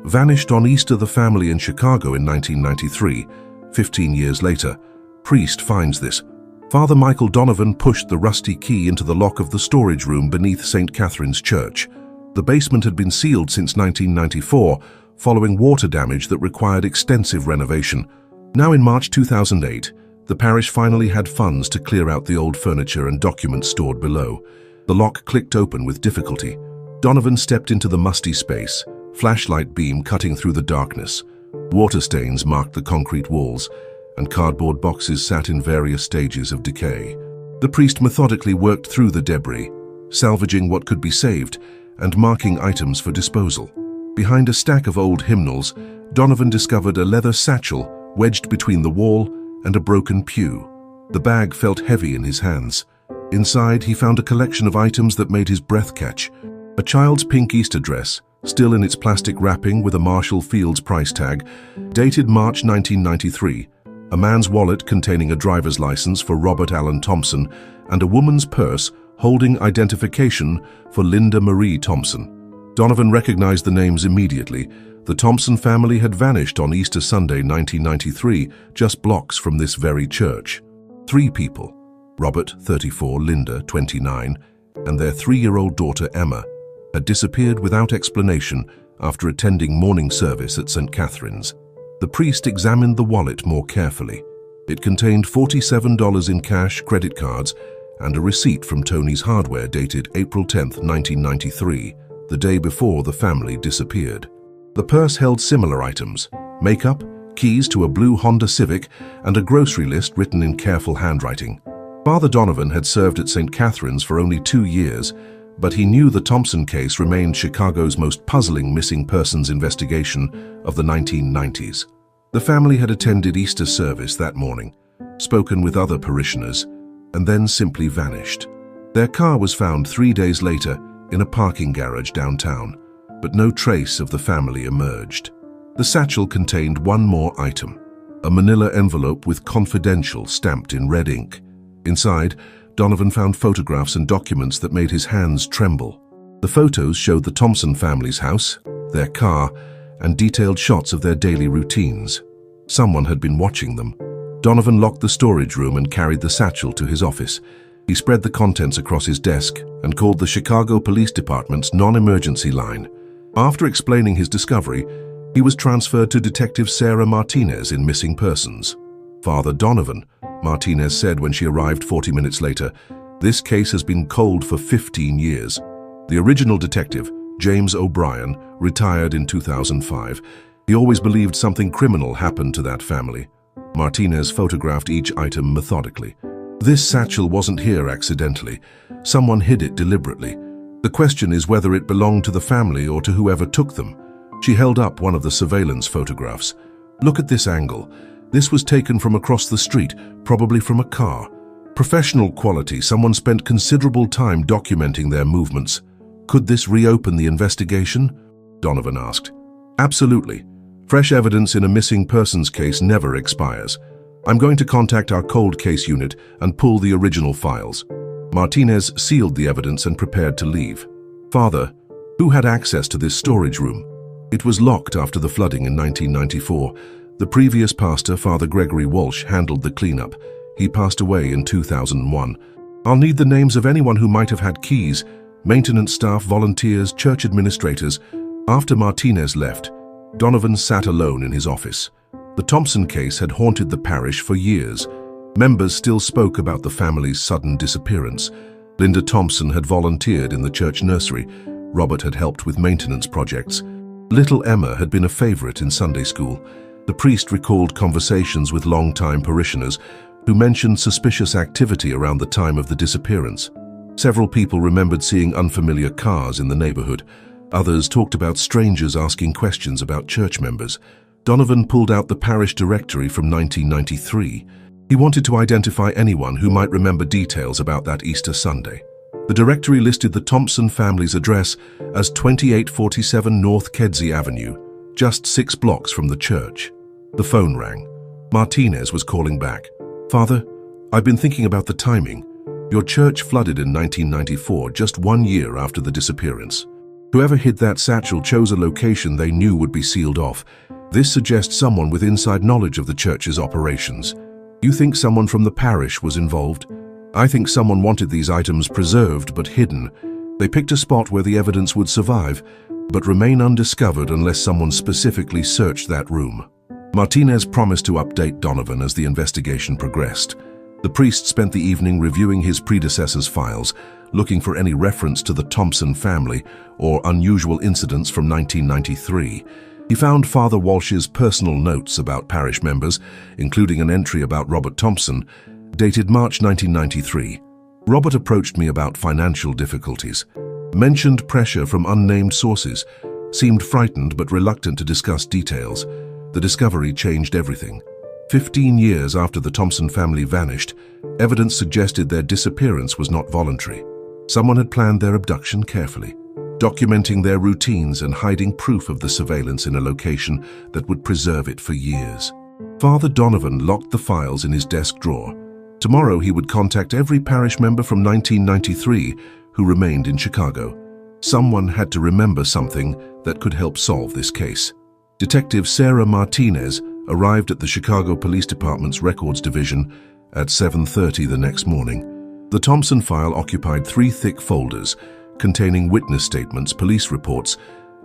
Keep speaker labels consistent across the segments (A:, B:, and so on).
A: Vanished on Easter. The family in Chicago in 1993. 15 years later, priest finds this. Father Michael Donovan pushed the rusty key into the lock of the storage room beneath St. Catherine's Church. The basement had been sealed since 1994, following water damage that required extensive renovation. Now in March 2008, the parish finally had funds to clear out the old furniture and documents stored below. The lock clicked open with difficulty. Donovan stepped into the musty space, flashlight beam cutting through the darkness. Water stains marked the concrete walls, and cardboard boxes sat in various stages of decay. The priest methodically worked through the debris, salvaging what could be saved and marking items for disposal. Behind a stack of old hymnals, Donovan discovered a leather satchel wedged between the wall and a broken pew. The bag felt heavy in his hands. Inside, he found a collection of items that made his breath catch. A child's pink Easter dress, still in its plastic wrapping with a Marshall Field's price tag, dated March 1993, a man's wallet containing a driver's license for Robert Allen Thompson, and a woman's purse holding identification for Linda Marie Thompson. Donovan recognized the names immediately. The Thompson family had vanished on Easter Sunday 1993, just blocks from this very church. 3 people, Robert, 34, Linda, 29, and their 3-year-old daughter Emma, had disappeared without explanation after attending morning service at St. Catherine's. The priest examined the wallet more carefully. It contained $47 in cash, credit cards, and a receipt from Tony's Hardware dated April 10, 1993, the day before the family disappeared. The purse held similar items: makeup, keys to a blue Honda Civic, and a grocery list written in careful handwriting. Father Donovan had served at St. Catherine's for only 2 years, but he knew the Thompson case remained Chicago's most puzzling missing persons investigation of the 1990s. The family had attended Easter service that morning, spoken with other parishioners, and then simply vanished. Their car was found 3 days later in a parking garage downtown, but no trace of the family emerged. The satchel contained one more item, a manila envelope with confidential stamped in red ink. Inside, Donovan found photographs and documents that made his hands tremble. The photos showed the Thompson family's house, their car, and detailed shots of their daily routines. Someone had been watching them. Donovan locked the storage room and carried the satchel to his office. He spread the contents across his desk and called the Chicago Police Department's non-emergency line. After explaining his discovery, he was transferred to Detective Sarah Martinez in Missing Persons. Father Donovan, Martinez said when she arrived 40 minutes later, "This case has been cold for 15 years. The original detective, James O'Brien, retired in 2005. He always believed something criminal happened to that family." Martinez photographed each item methodically. "This satchel wasn't here accidentally. Someone hid it deliberately. The question is whether it belonged to the family or to whoever took them." She held up one of the surveillance photographs. "Look at this angle. This was taken from across the street, probably from a car. Professional quality. Someone spent considerable time documenting their movements. Could this reopen the investigation?" Donovan asked. "Absolutely. Fresh evidence in a missing persons case never expires. I'm going to contact our cold case unit and pull the original files." Martinez sealed the evidence and prepared to leave. "Father, who had access to this storage room?" It was locked after the flooding in 1994. The previous pastor, Father Gregory Walsh, handled the cleanup. He passed away in 2001. "I'll need the names of anyone who might have had keys: maintenance staff, volunteers, church administrators." After Martinez left, Donovan sat alone in his office. The Thompson case had haunted the parish for years. Members still spoke about the family's sudden disappearance. Linda Thompson had volunteered in the church nursery. Robert had helped with maintenance projects. Little Emma had been a favorite in Sunday school. The priest recalled conversations with longtime parishioners who mentioned suspicious activity around the time of the disappearance. Several people remembered seeing unfamiliar cars in the neighborhood. Others talked about strangers asking questions about church members. Donovan pulled out the parish directory from 1993. He wanted to identify anyone who might remember details about that Easter Sunday. The directory listed the Thompson family's address as 2847 North Kedzie Avenue, just 6 blocks from the church. The phone rang. Martinez was calling back. "Father, I've been thinking about the timing. Your church flooded in 1994, just 1 year after the disappearance. Whoever hid that satchel chose a location they knew would be sealed off. This suggests someone with inside knowledge of the church's operations. You think someone from the parish was involved? I think someone wanted these items preserved but hidden. They picked a spot where the evidence would survive, but remain undiscovered unless someone specifically searched that room. Martinez promised to update Donovan as the investigation progressed. The priest spent the evening reviewing his predecessor's files, looking for any reference to the Thompson family or unusual incidents from 1993. He found Father Walsh's personal notes about parish members, including an entry about Robert Thompson, dated March 1993. Robert approached me about financial difficulties, mentioned pressure from unnamed sources, seemed frightened but reluctant to discuss details. The discovery changed everything. 15 years after the Thompson family vanished, evidence suggested their disappearance was not voluntary. Someone had planned their abduction carefully, documenting their routines and hiding proof of the surveillance in a location that would preserve it for years. Father Donovan locked the files in his desk drawer. Tomorrow he would contact every parish member from 1993 who remained in Chicago. Someone had to remember something that could help solve this case. Detective Sarah Martinez arrived at the Chicago Police Department's Records Division at 7:30 the next morning. The Thompson file occupied 3 thick folders containing witness statements, police reports,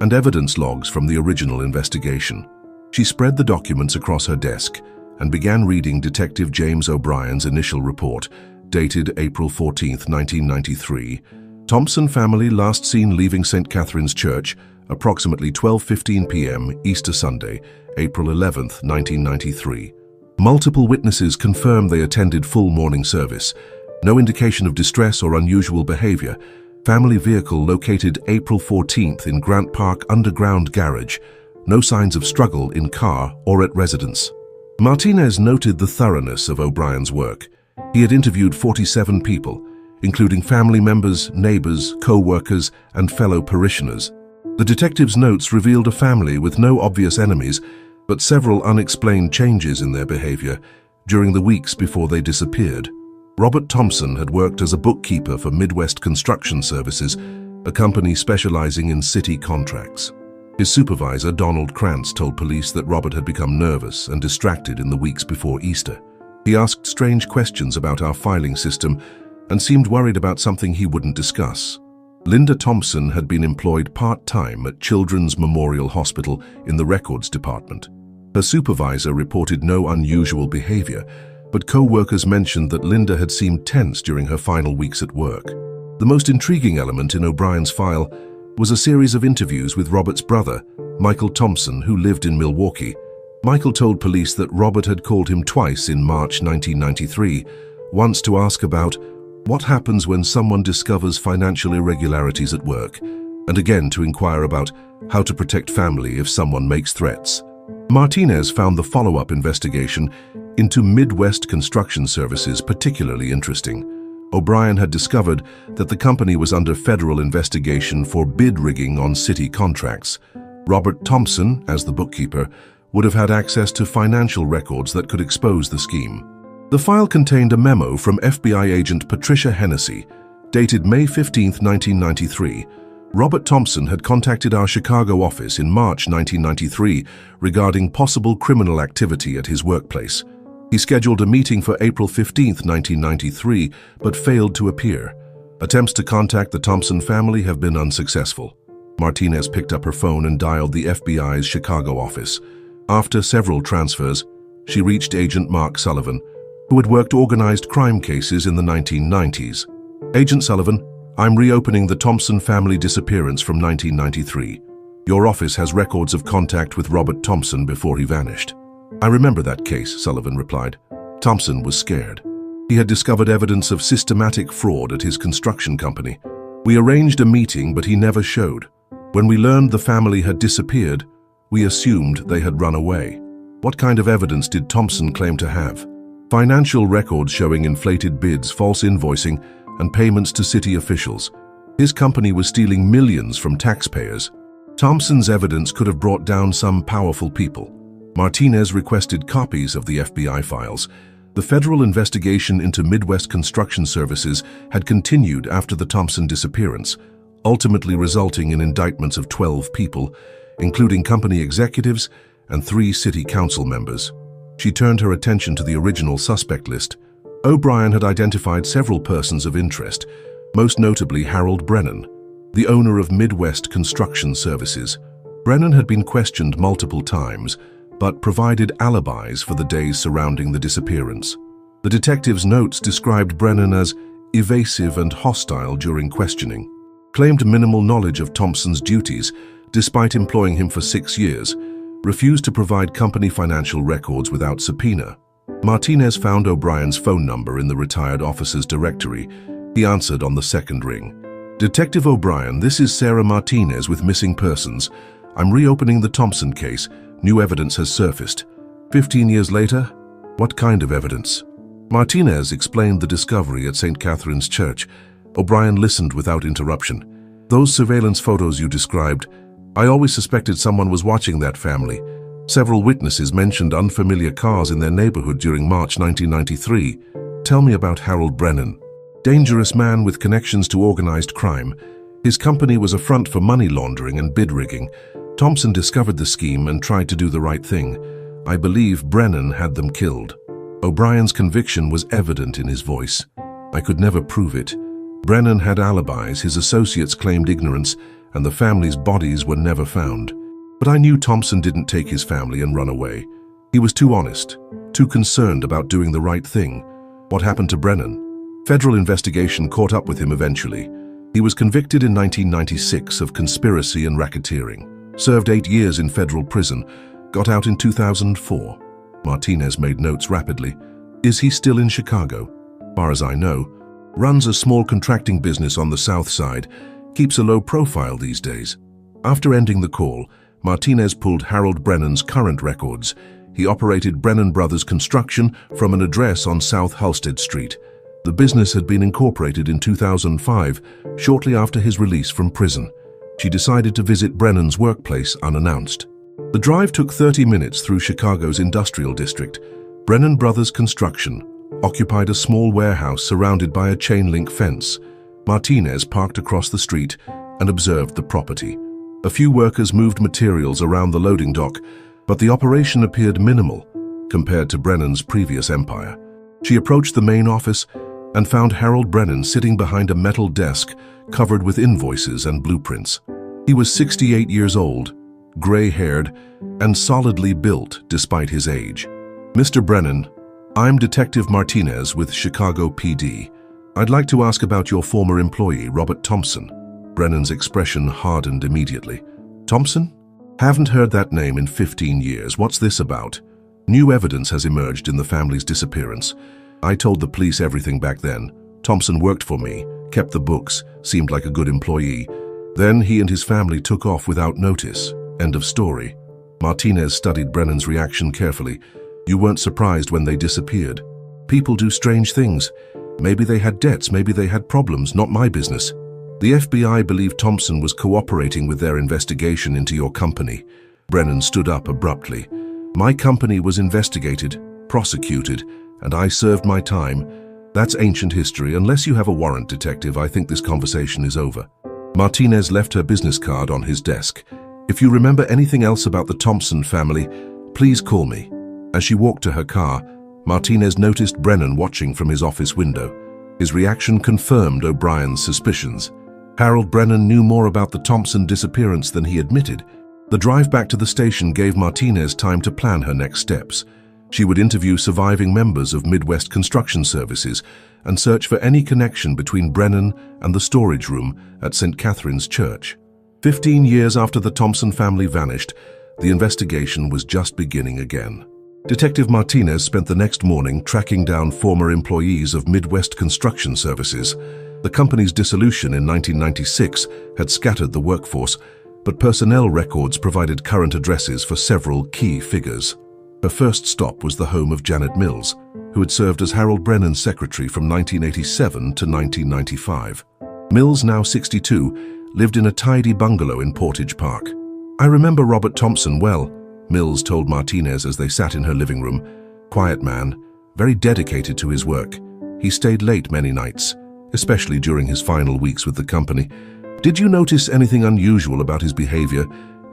A: and evidence logs from the original investigation. She spread the documents across her desk and began reading Detective James O'Brien's initial report, dated April 14, 1993. Thompson family last seen leaving St. Catherine's Church, approximately 12:15 p.m. Easter Sunday, April 11, 1993. Multiple witnesses confirmed they attended full morning service. No indication of distress or unusual behavior. Family vehicle located April 14th in Grant Park underground garage. No signs of struggle in car or at residence. Martinez noted the thoroughness of O'Brien's work. He had interviewed 47 people, including family members, neighbors, co-workers, and fellow parishioners. The detective's notes revealed a family with no obvious enemies, but several unexplained changes in their behavior during the weeks before they disappeared. Robert Thompson had worked as a bookkeeper for Midwest Construction Services, a company specializing in city contracts. His supervisor, Donald Krantz, told police that Robert had become nervous and distracted in the weeks before Easter. He asked strange questions about our filing system and seemed worried about something he wouldn't discuss. Linda Thompson had been employed part-time at Children's Memorial Hospital in the records department. Her supervisor reported no unusual behavior, but co-workers mentioned that Linda had seemed tense during her final weeks at work. The most intriguing element in O'Brien's file was a series of interviews with Robert's brother, Michael Thompson, who lived in Milwaukee. Michael told police that Robert had called him twice in March 1993, once to ask about what happens when someone discovers financial irregularities at work, and again to inquire about how to protect family if someone makes threats. Martinez found the follow-up investigation into Midwest Construction Services particularly interesting. O'Brien had discovered that the company was under federal investigation for bid rigging on city contracts. Robert Thompson, as the bookkeeper, would have had access to financial records that could expose the scheme. The file contained a memo from FBI agent Patricia Hennessy, dated May 15, 1993. Robert Thompson had contacted our Chicago office in March 1993 regarding possible criminal activity at his workplace. He scheduled a meeting for April 15, 1993, but failed to appear. Attempts to contact the Thompson family have been unsuccessful. Martinez picked up her phone and dialed the FBI's Chicago office. After several transfers, she reached Agent Mark Sullivan, who had worked organized crime cases in the 1990s. Agent Sullivan, I'm reopening the Thompson family disappearance from 1993. Your office has records of contact with Robert Thompson before he vanished. I remember that case, Sullivan replied. Thompson was scared. He had discovered evidence of systematic fraud at his construction company. We arranged a meeting, but he never showed. When we learned the family had disappeared, we assumed they had run away. What kind of evidence did Thompson claim to have? Financial records showing inflated bids, false invoicing, and payments to city officials. His company was stealing millions from taxpayers. Thompson's evidence could have brought down some powerful people. Martinez requested copies of the FBI files. The federal investigation into Midwest Construction Services had continued after the Thompson disappearance. ultimately resulting in indictments of 12 people, including company executives and 3 city council members. She turned her attention to the original suspect list. O'Brien had identified several persons of interest, most notably Harold Brennan, the owner of Midwest Construction Services. Brennan had been questioned multiple times, but provided alibis for the days surrounding the disappearance. The detective's notes described Brennan as evasive and hostile during questioning, claimed minimal knowledge of Thompson's duties despite employing him for 6 years, refused to provide company financial records without subpoena. Martinez found O'Brien's phone number in the retired officer's directory. He answered on the second ring. "Detective O'Brien, this is Sarah Martinez with Missing Persons. I'm reopening the Thompson case. New evidence has surfaced." 15 years later? What kind of evidence? Martinez explained the discovery at St. Catherine's Church. O'Brien listened without interruption. "Those surveillance photos you described, I always suspected someone was watching that family. Several witnesses mentioned unfamiliar cars in their neighborhood during March 1993. Tell me about Harold Brennan." Dangerous man with connections to organized crime. His company was a front for money laundering and bid rigging. Thompson discovered the scheme and tried to do the right thing. I believe Brennan had them killed. O'Brien's conviction was evident in his voice. I could never prove it. Brennan had alibis, his associates claimed ignorance, and the family's bodies were never found. But I knew Thompson didn't take his family and run away. He was too honest, too concerned about doing the right thing. What happened to Brennan? Federal investigation caught up with him eventually. He was convicted in 1996 of conspiracy and racketeering, served 8 years in federal prison, got out in 2004. Martinez made notes rapidly. Is he still in Chicago? Far as I know. Runs a small contracting business on the south side, keeps a low profile these days. After ending the call, Martinez pulled Harold Brennan's current records. He operated Brennan Brothers Construction from an address on South Halsted Street. The business had been incorporated in 2005, shortly after his release from prison. She decided to visit Brennan's workplace unannounced. The drive took 30 minutes through Chicago's industrial district. Brennan Brothers Construction occupied a small warehouse surrounded by a chain-link fence. Martinez parked across the street and observed the property. A few workers moved materials around the loading dock, but the operation appeared minimal compared to Brennan's previous empire. She approached the main office and found Harold Brennan sitting behind a metal desk covered with invoices and blueprints. He was 68 years old, gray-haired, and solidly built despite his age. "Mr. Brennan, I'm Detective Martinez with Chicago PD. I'd like to ask about your former employee, Robert Thompson." Brennan's expression hardened immediately. "Thompson? Haven't heard that name in 15 years. What's this about?" "New evidence has emerged in the family's disappearance. I told the police everything back then. Thompson worked for me, kept the books, seemed like a good employee. Then he and his family took off without notice. End of story." Martinez studied Brennan's reaction carefully. "You weren't surprised when they disappeared. People do strange things. Maybe they had debts, maybe they had problems, not my business." "The FBI believed Thompson was cooperating with their investigation into your company." Brennan stood up abruptly. "My company was investigated, prosecuted, and I served my time. That's ancient history. Unless you have a warrant, Detective, I think this conversation is over." Martinez left her business card on his desk. "If you remember anything else about the Thompson family, please call me." As she walked to her car, Martinez noticed Brennan watching from his office window. His reaction confirmed O'Brien's suspicions. Harold Brennan knew more about the Thompson disappearance than he admitted. The drive back to the station gave Martinez time to plan her next steps. She would interview surviving members of Midwest Construction Services and search for any connection between Brennan and the storage room at St. Catherine's Church. 15 years after the Thompson family vanished, the investigation was just beginning again. Detective Martinez spent the next morning tracking down former employees of Midwest Construction Services. The company's dissolution in 1996 had scattered the workforce, but personnel records provided current addresses for several key figures. Her first stop was the home of Janet Mills, who had served as Harold Brennan's secretary from 1987 to 1995. Mills, now 62, lived in a tidy bungalow in Portage Park. "I remember Robert Thompson well," Mills told Martinez as they sat in her living room. "Quiet man, very dedicated to his work. He stayed late many nights, especially during his final weeks with the company. Did you notice anything unusual about his behavior?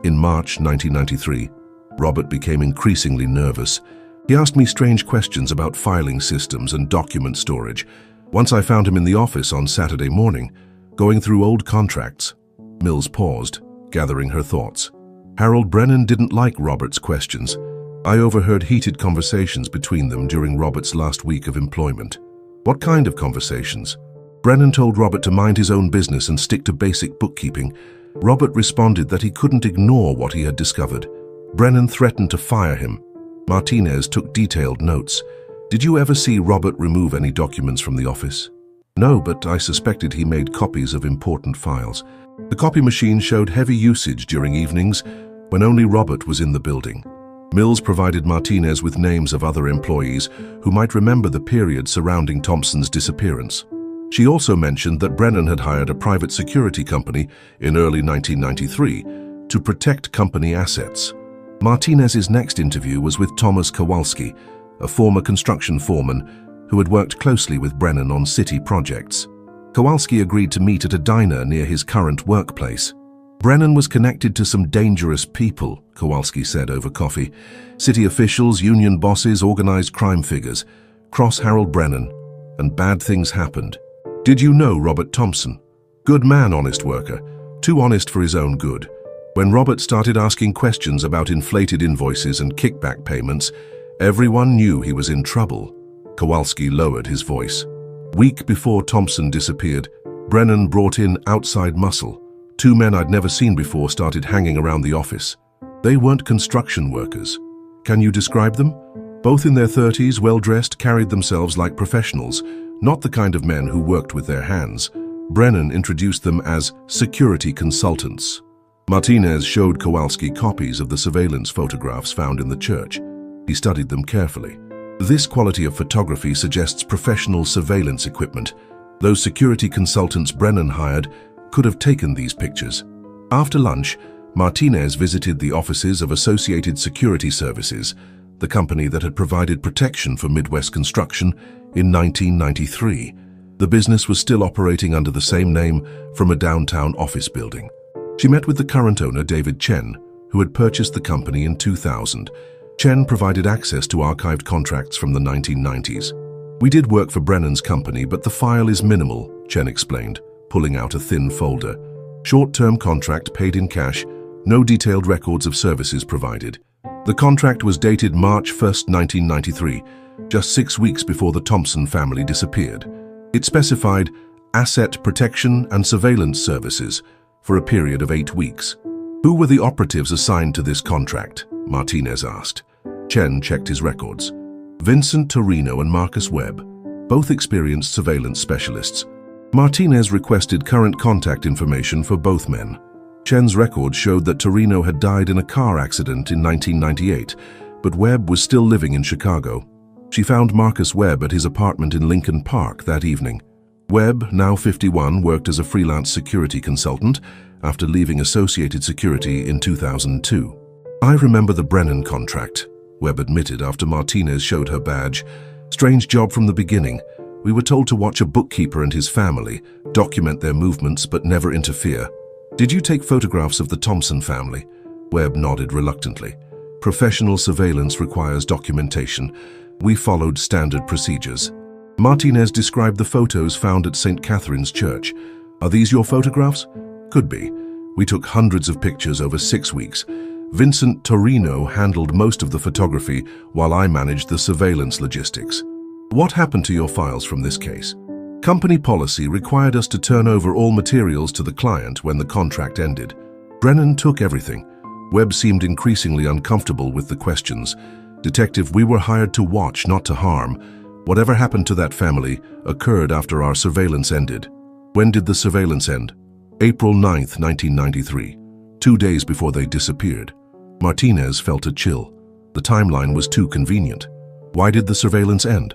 A: In March 1993, Robert became increasingly nervous. He asked me strange questions about filing systems and document storage. Once I found him in the office on Saturday morning, going through old contracts. Mills paused, gathering her thoughts. Harold Brennan didn't like Robert's questions. I overheard heated conversations between them during Robert's last week of employment. What kind of conversations? Brennan told Robert to mind his own business and stick to basic bookkeeping. Robert responded that he couldn't ignore what he had discovered. Brennan threatened to fire him. Martinez took detailed notes. Did you ever see Robert remove any documents from the office? No, but I suspected he made copies of important files. The copy machine showed heavy usage during evenings when only Robert was in the building. Mills provided Martinez with names of other employees who might remember the period surrounding Thompson's disappearance. She also mentioned that Brennan had hired a private security company in early 1993 to protect company assets. Martinez's next interview was with Thomas Kowalski, a former construction foreman who had worked closely with Brennan on city projects. Kowalski agreed to meet at a diner near his current workplace. Brennan was connected to some dangerous people, Kowalski said over coffee. City officials, union bosses, organized crime figures. Cross Harold Brennan, and bad things happened. Did you know Robert Thompson? Good man, honest worker. Too honest for his own good. When Robert started asking questions about inflated invoices and kickback payments, everyone knew he was in trouble. Kowalski lowered his voice. Week before Thompson disappeared, Brennan brought in outside muscle. Two men I'd never seen before started hanging around the office. They weren't construction workers. Can you describe them? Both in their 30s, well-dressed, carried themselves like professionals, not the kind of men who worked with their hands. Brennan introduced them as security consultants. Martinez showed Kowalski copies of the surveillance photographs found in the church. He studied them carefully. This quality of photography suggests professional surveillance equipment. Those security consultants Brennan hired could have taken these pictures. After lunch, Martinez visited the offices of Associated Security Services, the company that had provided protection for Midwest Construction in 1993. The business was still operating under the same name from a downtown office building. She met with the current owner, David Chen, who had purchased the company in 2000. Chen provided access to archived contracts from the 1990s. We did work for Brennan's company, but the file is minimal, Chen explained, pulling out a thin folder. Short-term contract paid in cash, no detailed records of services provided. The contract was dated March 1, 1993, just 6 weeks before the Thompson family disappeared. It specified asset protection and surveillance services for a period of 8 weeks. Who were the operatives assigned to this contract? Martinez asked. Chen checked his records. Vincent Torino and Marcus Webb, both experienced surveillance specialists. Martinez requested current contact information for both men. Chen's records showed that Torino had died in a car accident in 1998, but Webb was still living in Chicago. She found Marcus Webb at his apartment in Lincoln Park that evening. Webb, now 51, worked as a freelance security consultant after leaving Associated Security in 2002. I remember the Brennan contract, Webb admitted after Martinez showed her badge. Strange job from the beginning. We were told to watch a bookkeeper and his family, document their movements but never interfere. Did you take photographs of the Thompson family? Webb nodded reluctantly. Professional surveillance requires documentation. We followed standard procedures. Martinez described the photos found at St. Catherine's Church. Are these your photographs? Could be. We took hundreds of pictures over 6 weeks. Vincent Torino handled most of the photography while I managed the surveillance logistics. What happened to your files from this case? Company policy required us to turn over all materials to the client when the contract ended. Brennan took everything. Webb seemed increasingly uncomfortable with the questions. Detective, we were hired to watch, not to harm. Whatever happened to that family occurred after our surveillance ended. When did the surveillance end? April 9, 1993, 2 days before they disappeared. Martinez felt a chill. The timeline was too convenient. Why did the surveillance end?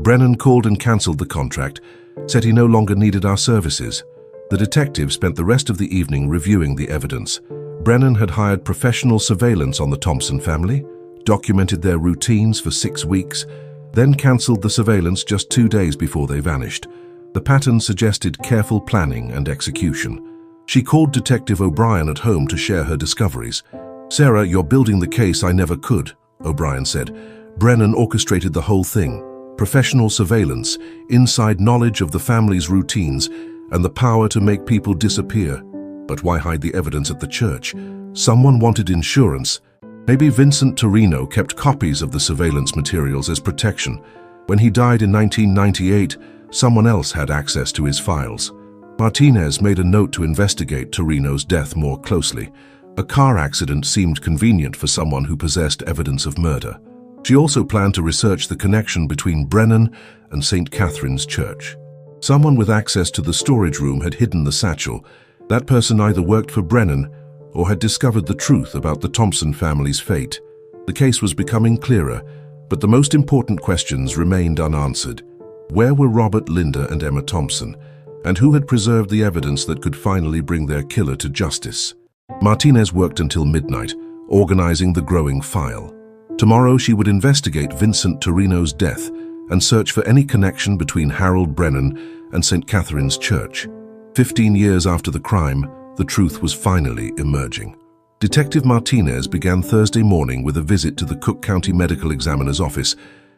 A: Brennan called and cancelled the contract, said he no longer needed our services. The detective spent the rest of the evening reviewing the evidence. Brennan had hired professional surveillance on the Thompson family, documented their routines for 6 weeks, then cancelled the surveillance just 2 days before they vanished. The pattern suggested careful planning and execution. She called Detective O'Brien at home to share her discoveries. "Sarah, you're building the case I never could," O'Brien said. "Brennan orchestrated the whole thing. Professional surveillance, inside knowledge of the family's routines, and the power to make people disappear. But why hide the evidence at the church? Someone wanted insurance. Maybe Vincent Torino kept copies of the surveillance materials as protection. When he died in 1998, someone else had access to his files." Martinez made a note to investigate Torino's death more closely. A car accident seemed convenient for someone who possessed evidence of murder. She also planned to research the connection between Brennan and St. Catherine's Church. Someone with access to the storage room had hidden the satchel. That person either worked for Brennan or had discovered the truth about the Thompson family's fate. The case was becoming clearer, but the most important questions remained unanswered. Where were Robert, Linda, and Emma Thompson? And who had preserved the evidence that could finally bring their killer to justice? Martinez worked until midnight, organizing the growing file. Tomorrow she would investigate Vincent Torino's death and search for any connection between Harold Brennan and St. Catherine's Church. 15 years after the crime, the truth was finally emerging. Detective Martinez began Thursday morning with a visit to the Cook County Medical Examiner's office.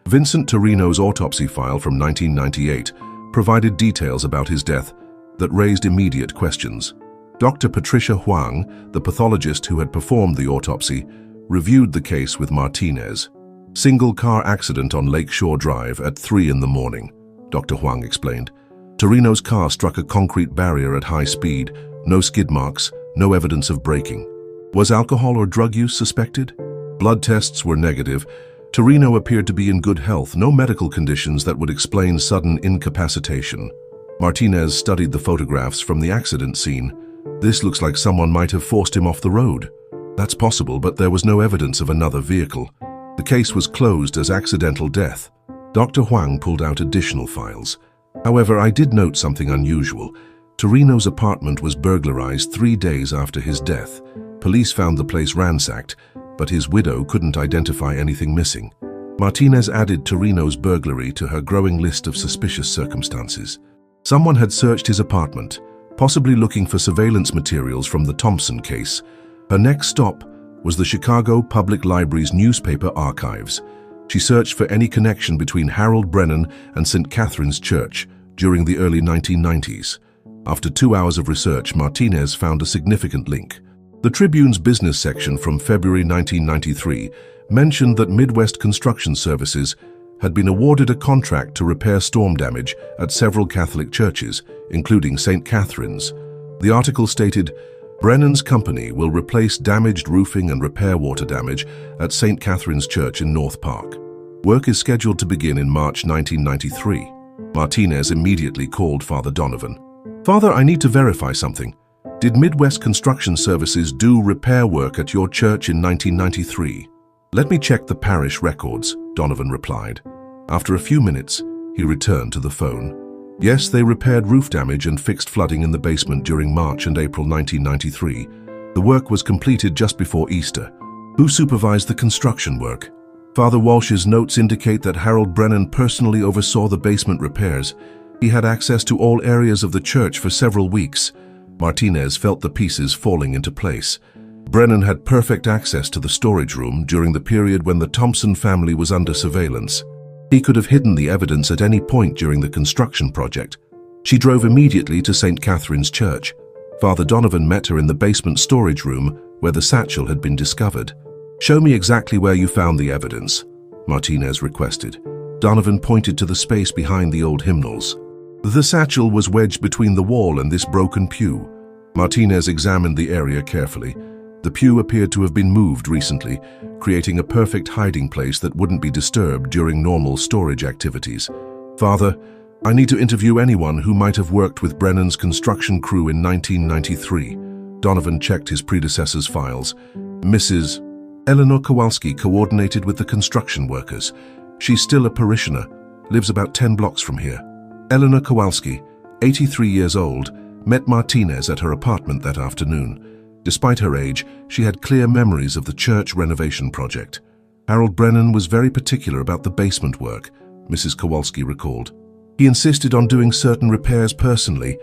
A: Vincent Torino's autopsy file from 1998 provided details about his death that raised immediate questions. Dr. Patricia Huang, the pathologist who had performed the autopsy, reviewed the case with Martinez. "Single car accident on Lakeshore Drive at 3 in the morning," Dr. Huang explained. "Torino's car struck a concrete barrier at high speed, no skid marks, no evidence of braking. Was alcohol or drug use suspected? Blood tests were negative. Torino appeared to be in good health, no medical conditions that would explain sudden incapacitation." Martinez studied the photographs from the accident scene. "This looks like someone might have forced him off the road." "That's possible, but there was no evidence of another vehicle. The case was closed as accidental death." Dr. Huang pulled out additional files. "However, I did note something unusual. Torino's apartment was burglarized 3 days after his death. Police found the place ransacked, but his widow couldn't identify anything missing." Martinez added Torino's burglary to her growing list of suspicious circumstances. Someone had searched his apartment, possibly looking for surveillance materials from the Thompson case. Her next stop was the Chicago Public Library's newspaper archives. She searched for any connection between Harold Brennan and St. Catherine's Church during the early 1990s. After 2 hours of research, Martinez found a significant link. The Tribune's business section from February 1993 mentioned that Midwest Construction Services had been awarded a contract to repair storm damage at several Catholic churches, including St. Catherine's. The article stated, "Brennan's company will replace damaged roofing and repair water damage at St. Catherine's Church in North Park. Work is scheduled to begin in March 1993. Martinez immediately called Father Donovan. "Father, I need to verify something. Did Midwest Construction Services do repair work at your church in 1993? "Let me check the parish records," Donovan replied. After a few minutes, he returned to the phone. "Yes, they repaired roof damage and fixed flooding in the basement during March and April 1993. The work was completed just before Easter." "Who supervised the construction work?" Father Walsh's notes indicate that Harold Brennan personally oversaw the basement repairs. He had access to all areas of the church for several weeks. Martinez felt the pieces falling into place. Brennan had perfect access to the storage room during the period when the Thompson family was under surveillance. He could have hidden the evidence at any point during the construction project. She drove immediately to St. Catherine's Church. Father Donovan met her in the basement storage room where the satchel had been discovered. "Show me exactly where you found the evidence," Martinez requested. Donovan pointed to the space behind the old hymnals. The satchel was wedged between the wall and this broken pew. Martinez examined the area carefully. The pew appeared to have been moved recently, creating a perfect hiding place that wouldn't be disturbed during normal storage activities. "Father, I need to interview anyone who might have worked with Brennan's construction crew in 1993. Donovan checked his predecessor's files. "Mrs. Eleanor Kowalski coordinated with the construction workers. She's still a parishioner, lives about 10 blocks from here." Eleanor Kowalski, 83 years old, met Martinez at her apartment that afternoon. Despite her age, she had clear memories of the church renovation project. "Harold Brennan was very particular about the basement work," Mrs. Kowalski recalled. "He insisted on doing certain repairs personally,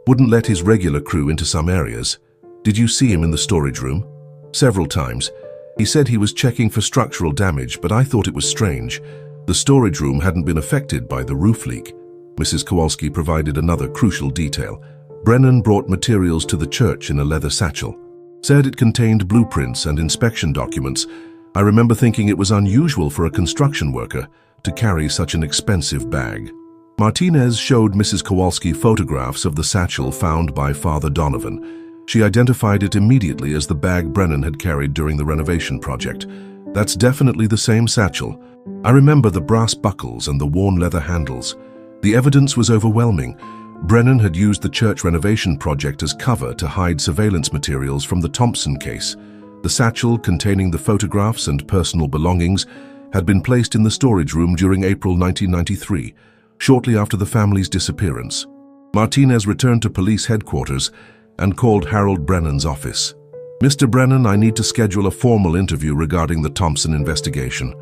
A: Wouldn't let his regular crew into some areas. Did you see him in the storage room? Several times. He said he was checking for structural damage, but I thought it was strange. The storage room hadn't been affected by the roof leak. Mrs. Kowalski provided another crucial detail. Brennan brought materials to the church in a leather satchel. Said it contained blueprints and inspection documents. I remember thinking it was unusual for a construction worker to carry such an expensive bag. Martinez showed Mrs. Kowalski photographs of the satchel found by Father Donovan. She identified it immediately as the bag Brennan had carried during the renovation project. That's definitely the same satchel. I remember the brass buckles and the worn leather handles. The evidence was overwhelming. Brennan had used the church renovation project as cover to hide surveillance materials from the Thompson case. The satchel containing the photographs and personal belongings had been placed in the storage room during April 1993, shortly after the family's disappearance. Martinez returned to police headquarters and called Harold Brennan's office. "Mr. Brennan, I need to schedule a formal interview regarding the Thompson investigation.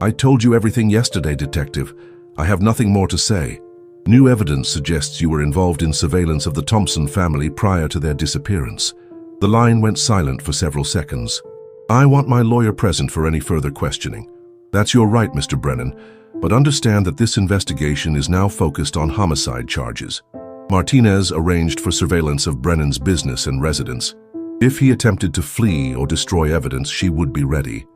A: I told you everything yesterday, Detective. I have nothing more to say. New evidence suggests you were involved in surveillance of the Thompson family prior to their disappearance." The line went silent for several seconds. "I want my lawyer present for any further questioning." "That's your right, Mr. Brennan, but understand that this investigation is now focused on homicide charges." Martinez arranged for surveillance of Brennan's business and residence. If he attempted to flee or destroy evidence, she would be ready.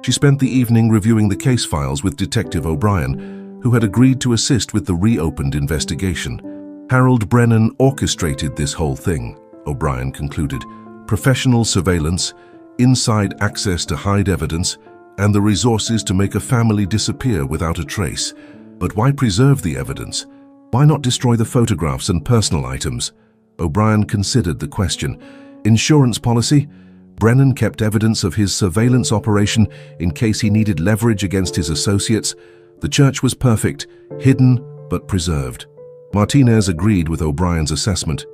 A: She spent the evening reviewing the case files with Detective O'Brien, who had agreed to assist with the reopened investigation. Harold Brennan orchestrated this whole thing, O'Brien concluded. Professional surveillance, inside access to hide evidence, and the resources to make a family disappear without a trace. But why preserve the evidence? Why not destroy the photographs and personal items? O'Brien considered the question. Insurance policy? Brennan kept evidence of his surveillance operation in case he needed leverage against his associates. The church was perfect, hidden but preserved. Martinez agreed with O'Brien's assessment.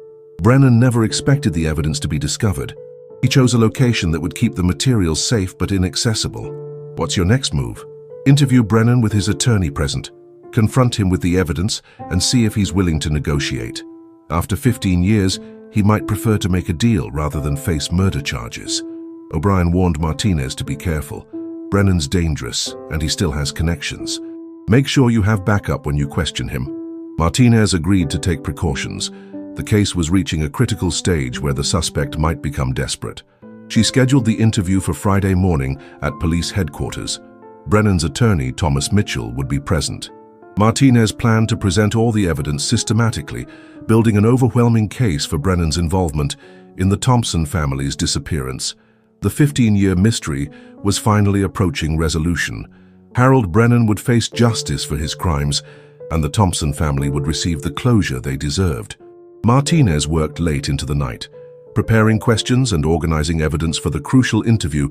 A: Brennan never expected the evidence to be discovered. He chose a location that would keep the materials safe but inaccessible. What's your next move? Interview Brennan with his attorney present. Confront him with the evidence and see if he's willing to negotiate. After 15 years, he might prefer to make a deal rather than face murder charges. O'Brien warned Martinez to be careful. Brennan's dangerous, and he still has connections. Make sure you have backup when you question him. Martinez agreed to take precautions. The case was reaching a critical stage where the suspect might become desperate. She scheduled the interview for Friday morning at police headquarters. Brennan's attorney, Thomas Mitchell, would be present. Martinez planned to present all the evidence systematically, building an overwhelming case for Brennan's involvement in the Thompson family's disappearance. The 15-year mystery was finally approaching resolution. Harold Brennan would face justice for his crimes, and the Thompson family would receive the closure they deserved. Martinez worked late into the night, preparing questions and organizing evidence for the crucial interview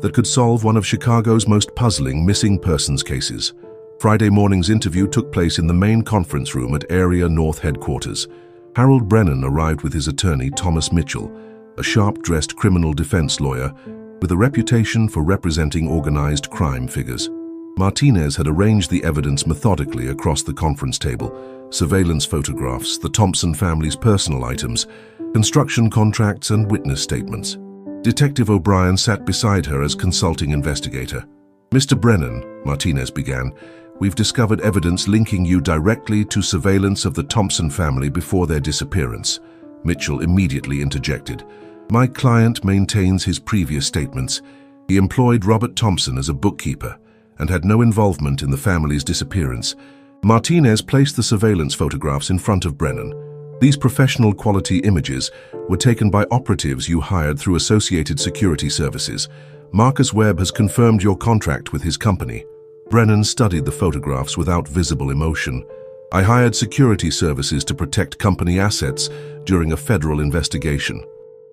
A: that could solve one of Chicago's most puzzling missing persons cases. Friday morning's interview took place in the main conference room at Area North headquarters. Harold Brennan arrived with his attorney, Thomas Mitchell, a sharp-dressed criminal defense lawyer with a reputation for representing organized crime figures. Martinez had arranged the evidence methodically across the conference table: surveillance photographs, the Thompson family's personal items, construction contracts, and witness statements. Detective O'Brien sat beside her as consulting investigator. "Mr. Brennan," Martinez began, "we've discovered evidence linking you directly to surveillance of the Thompson family before their disappearance." Mitchell immediately interjected. "My client maintains his previous statements. He employed Robert Thompson as a bookkeeper and had no involvement in the family's disappearance." Martinez placed the surveillance photographs in front of Brennan. These professional quality images were taken by operatives you hired through Associated Security Services. Marcus Webb has confirmed your contract with his company. Brennan studied the photographs without visible emotion. "I hired security services to protect company assets during a federal investigation.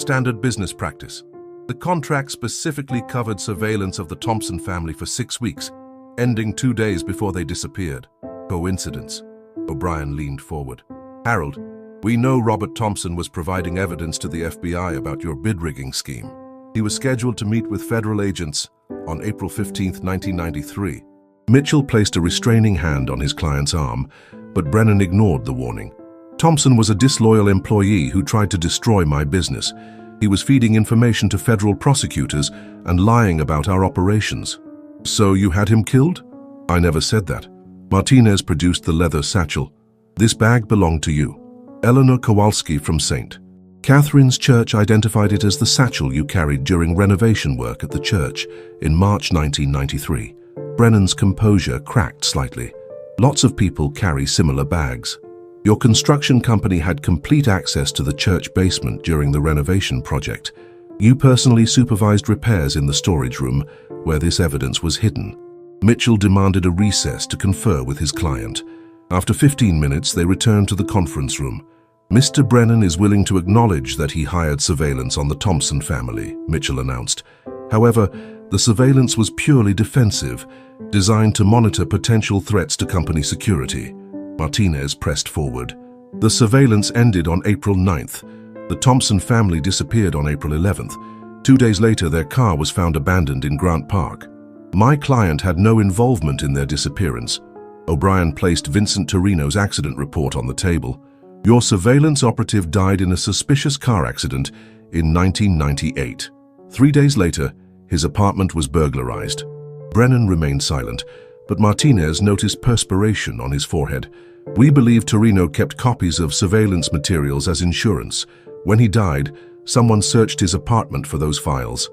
A: Standard business practice. The contract specifically covered surveillance of the Thompson family for 6 weeks, ending 2 days before they disappeared. Coincidence?" O'Brien leaned forward. "Harold, we know Robert Thompson was providing evidence to the FBI about your bid-rigging scheme. He was scheduled to meet with federal agents on April 15, 1993. Mitchell placed a restraining hand on his client's arm, but Brennan ignored the warning. Thompson was a disloyal employee who tried to destroy my business. He was feeding information to federal prosecutors and lying about our operations. So you had him killed? I never said that. Martinez produced the leather satchel. This bag belonged to you. Eleanor Kowalski from St. Catherine's Church identified it as the satchel you carried during renovation work at the church in March 1993. Brennan's composure cracked slightly. Lots of people carry similar bags. Your construction company had complete access to the church basement during the renovation project. You personally supervised repairs in the storage room where this evidence was hidden. Mitchell demanded a recess to confer with his client. After 15 minutes, they returned to the conference room. Mr. Brennan is willing to acknowledge that he hired surveillance on the Thompson family, Mitchell announced. However, the surveillance was purely defensive, designed to monitor potential threats to company security. Martinez pressed forward. The surveillance ended on April 9th. The Thompson family disappeared on April 11th. 2 days later, their car was found abandoned in Grant Park. My client had no involvement in their disappearance. O'Brien placed Vincent Torino's accident report on the table. Your surveillance operative died in a suspicious car accident in 1998. 3 days later, his apartment was burglarized. Brennan remained silent, but Martinez noticed perspiration on his forehead. We believe Torino kept copies of surveillance materials as insurance. When he died, someone searched his apartment for those files.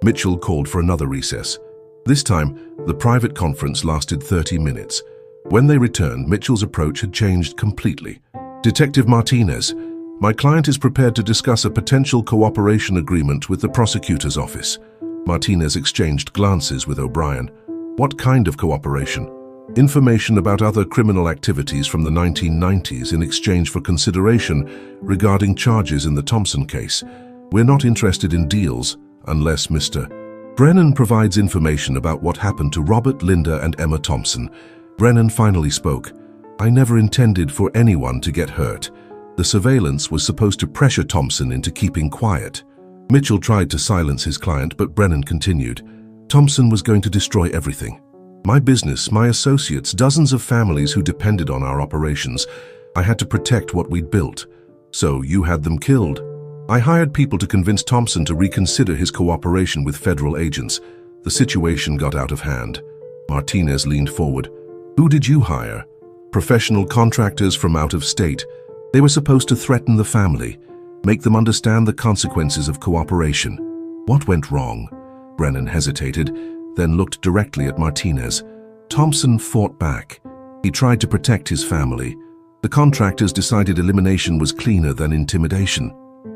A: Mitchell called for another recess. This time, the private conference lasted 30 minutes. When they returned, Mitchell's approach had changed completely. Detective Martinez, my client is prepared to discuss a potential cooperation agreement with the prosecutor's office. Martinez exchanged glances with O'Brien. What kind of cooperation? Information about other criminal activities from the 1990s in exchange for consideration regarding charges in the Thompson case. We're not interested in deals unless Mr. Brennan provides information about what happened to Robert, Linda, and Emma Thompson. Brennan finally spoke. I never intended for anyone to get hurt. The surveillance was supposed to pressure Thompson into keeping quiet. Mitchell tried to silence his client, but Brennan continued. Thompson was going to destroy everything. My business, my associates, dozens of families who depended on our operations. I had to protect what we'd built. So you had them killed. I hired people to convince Thompson to reconsider his cooperation with federal agents. The situation got out of hand. Martinez leaned forward. Who did you hire? Professional contractors from out of state. They were supposed to threaten the family, make them understand the consequences of cooperation. What went wrong? Brennan hesitated, then looked directly at Martinez. Thompson fought back. He tried to protect his family. The contractors decided elimination was cleaner than intimidation.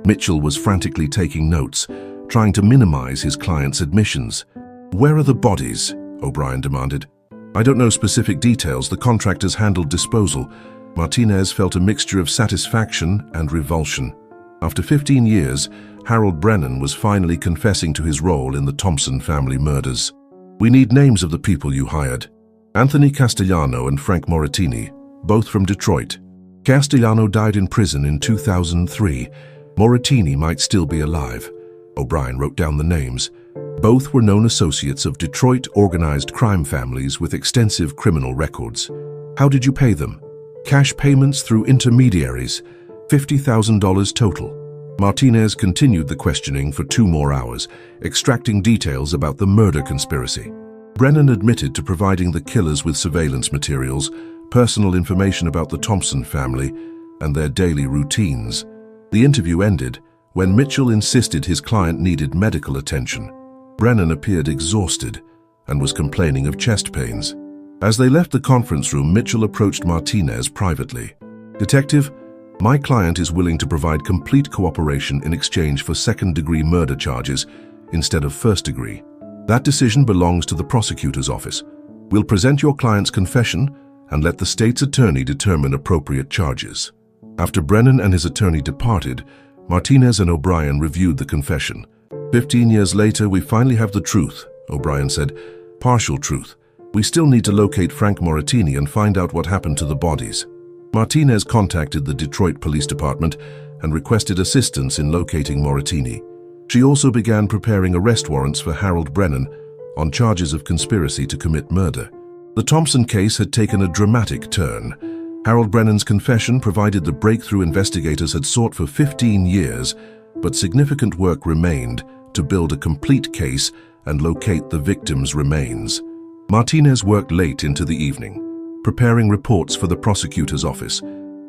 A: Mitchell was frantically taking notes, trying to minimize his client's admissions. Where are the bodies? O'Brien demanded. I don't know specific details. The contractors handled disposal. Martinez felt a mixture of satisfaction and revulsion. After 15 years, Harold Brennan was finally confessing to his role in the Thompson family murders. We need names of the people you hired. Anthony Castellano and Frank Moratini, both from Detroit. Castellano died in prison in 2003. Moratini might still be alive. O'Brien wrote down the names. Both were known associates of Detroit organized crime families with extensive criminal records. How did you pay them? Cash payments through intermediaries, $50,000 total. Martinez continued the questioning for 2 more hours, extracting details about the murder conspiracy. Brennan admitted to providing the killers with surveillance materials, personal information about the Thompson family, and their daily routines. The interview ended when Mitchell insisted his client needed medical attention. Brennan appeared exhausted and was complaining of chest pains. As they left the conference room, Mitchell approached Martinez privately. Detective, my client is willing to provide complete cooperation in exchange for second-degree murder charges instead of first-degree. That decision belongs to the prosecutor's office. We'll present your client's confession and let the state's attorney determine appropriate charges. After Brennan and his attorney departed, Martinez and O'Brien reviewed the confession. 15 years later, we finally have the truth, O'Brien said. Partial truth. We still need to locate Frank Moratini and find out what happened to the bodies. Martinez contacted the Detroit Police Department and requested assistance in locating Moratini. She also began preparing arrest warrants for Harold Brennan on charges of conspiracy to commit murder. The Thompson case had taken a dramatic turn. Harold Brennan's confession provided the breakthrough investigators had sought for 15 years, but significant work remained to build a complete case and locate the victim's remains. Martinez worked late into the evening, preparing reports for the prosecutor's office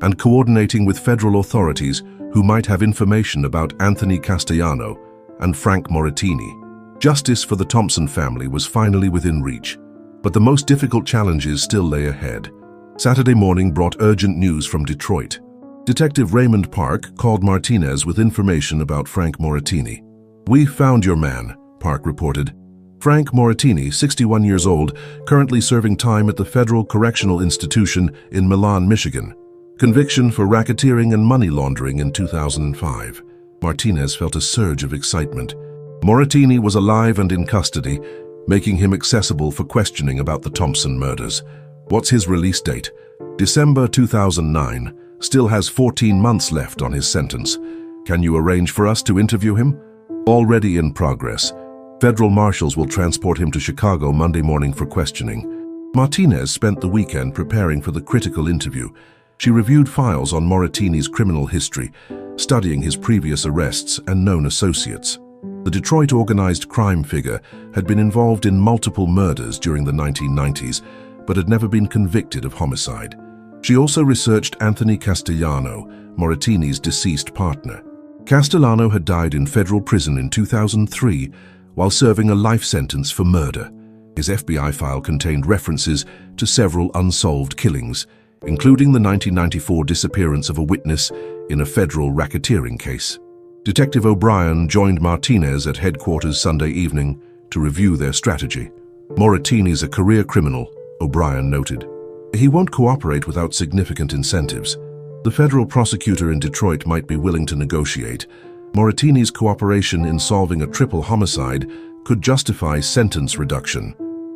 A: and coordinating with federal authorities who might have information about Anthony Castellano and Frank Moratini. Justice for the Thompson family was finally within reach, but the most difficult challenges still lay ahead. Saturday morning brought urgent news from Detroit. Detective Raymond Park called Martinez with information about Frank Moratini. "We found your man," Park reported. Frank Moratini, 61 years old, currently serving time at the Federal Correctional Institution in Milan, Michigan. Conviction for racketeering and money laundering in 2005. Martinez felt a surge of excitement. Moratini was alive and in custody, making him accessible for questioning about the Thompson murders. What's his release date? December 2009. Still has 14 months left on his sentence. Can you arrange for us to interview him? Already in progress. Federal marshals will transport him to Chicago Monday morning for questioning. Martinez spent the weekend preparing for the critical interview. She reviewed files on Moratini's criminal history, studying his previous arrests and known associates. The Detroit organized crime figure had been involved in multiple murders during the 1990s, but had never been convicted of homicide. She also researched Anthony Castellano, Moratini's deceased partner. Castellano had died in federal prison in 2003 while serving a life sentence for murder. His FBI file contained references to several unsolved killings, including the 1994 disappearance of a witness in a federal racketeering case. Detective O'Brien joined Martinez at headquarters Sunday evening to review their strategy. "Moratini's a career criminal," O'Brien noted. "He won't cooperate without significant incentives. The federal prosecutor in Detroit might be willing to negotiate. Moratini's cooperation in solving a triple homicide could justify sentence reduction."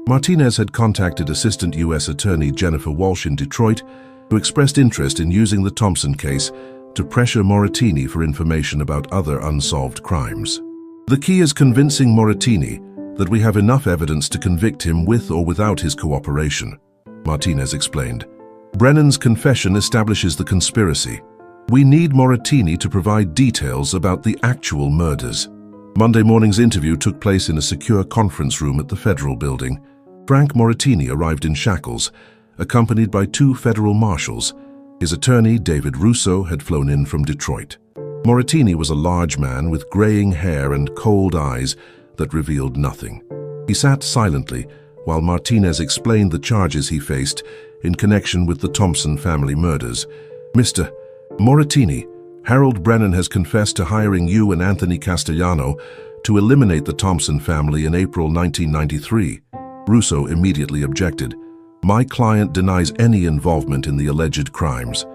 A: Martinez had contacted Assistant U.S. Attorney Jennifer Walsh in Detroit, who expressed interest in using the Thompson case to pressure Moratini for information about other unsolved crimes. "The key is convincing Moratini that we have enough evidence to convict him with or without his cooperation," Martinez explained. "Brennan's confession establishes the conspiracy. We need Moratini to provide details about the actual murders." Monday morning's interview took place in a secure conference room at the federal building. Frank Moratini arrived in shackles, accompanied by 2 federal marshals. His attorney, David Russo, had flown in from Detroit. Moratini was a large man with graying hair and cold eyes that revealed nothing. He sat silently while Martinez explained the charges he faced in connection with the Thompson family murders. "Mr. Moratini, Harold Brennan has confessed to hiring you and Anthony Castellano to eliminate the Thompson family in April 1993. Russo immediately objected. "My client denies any involvement in the alleged crimes."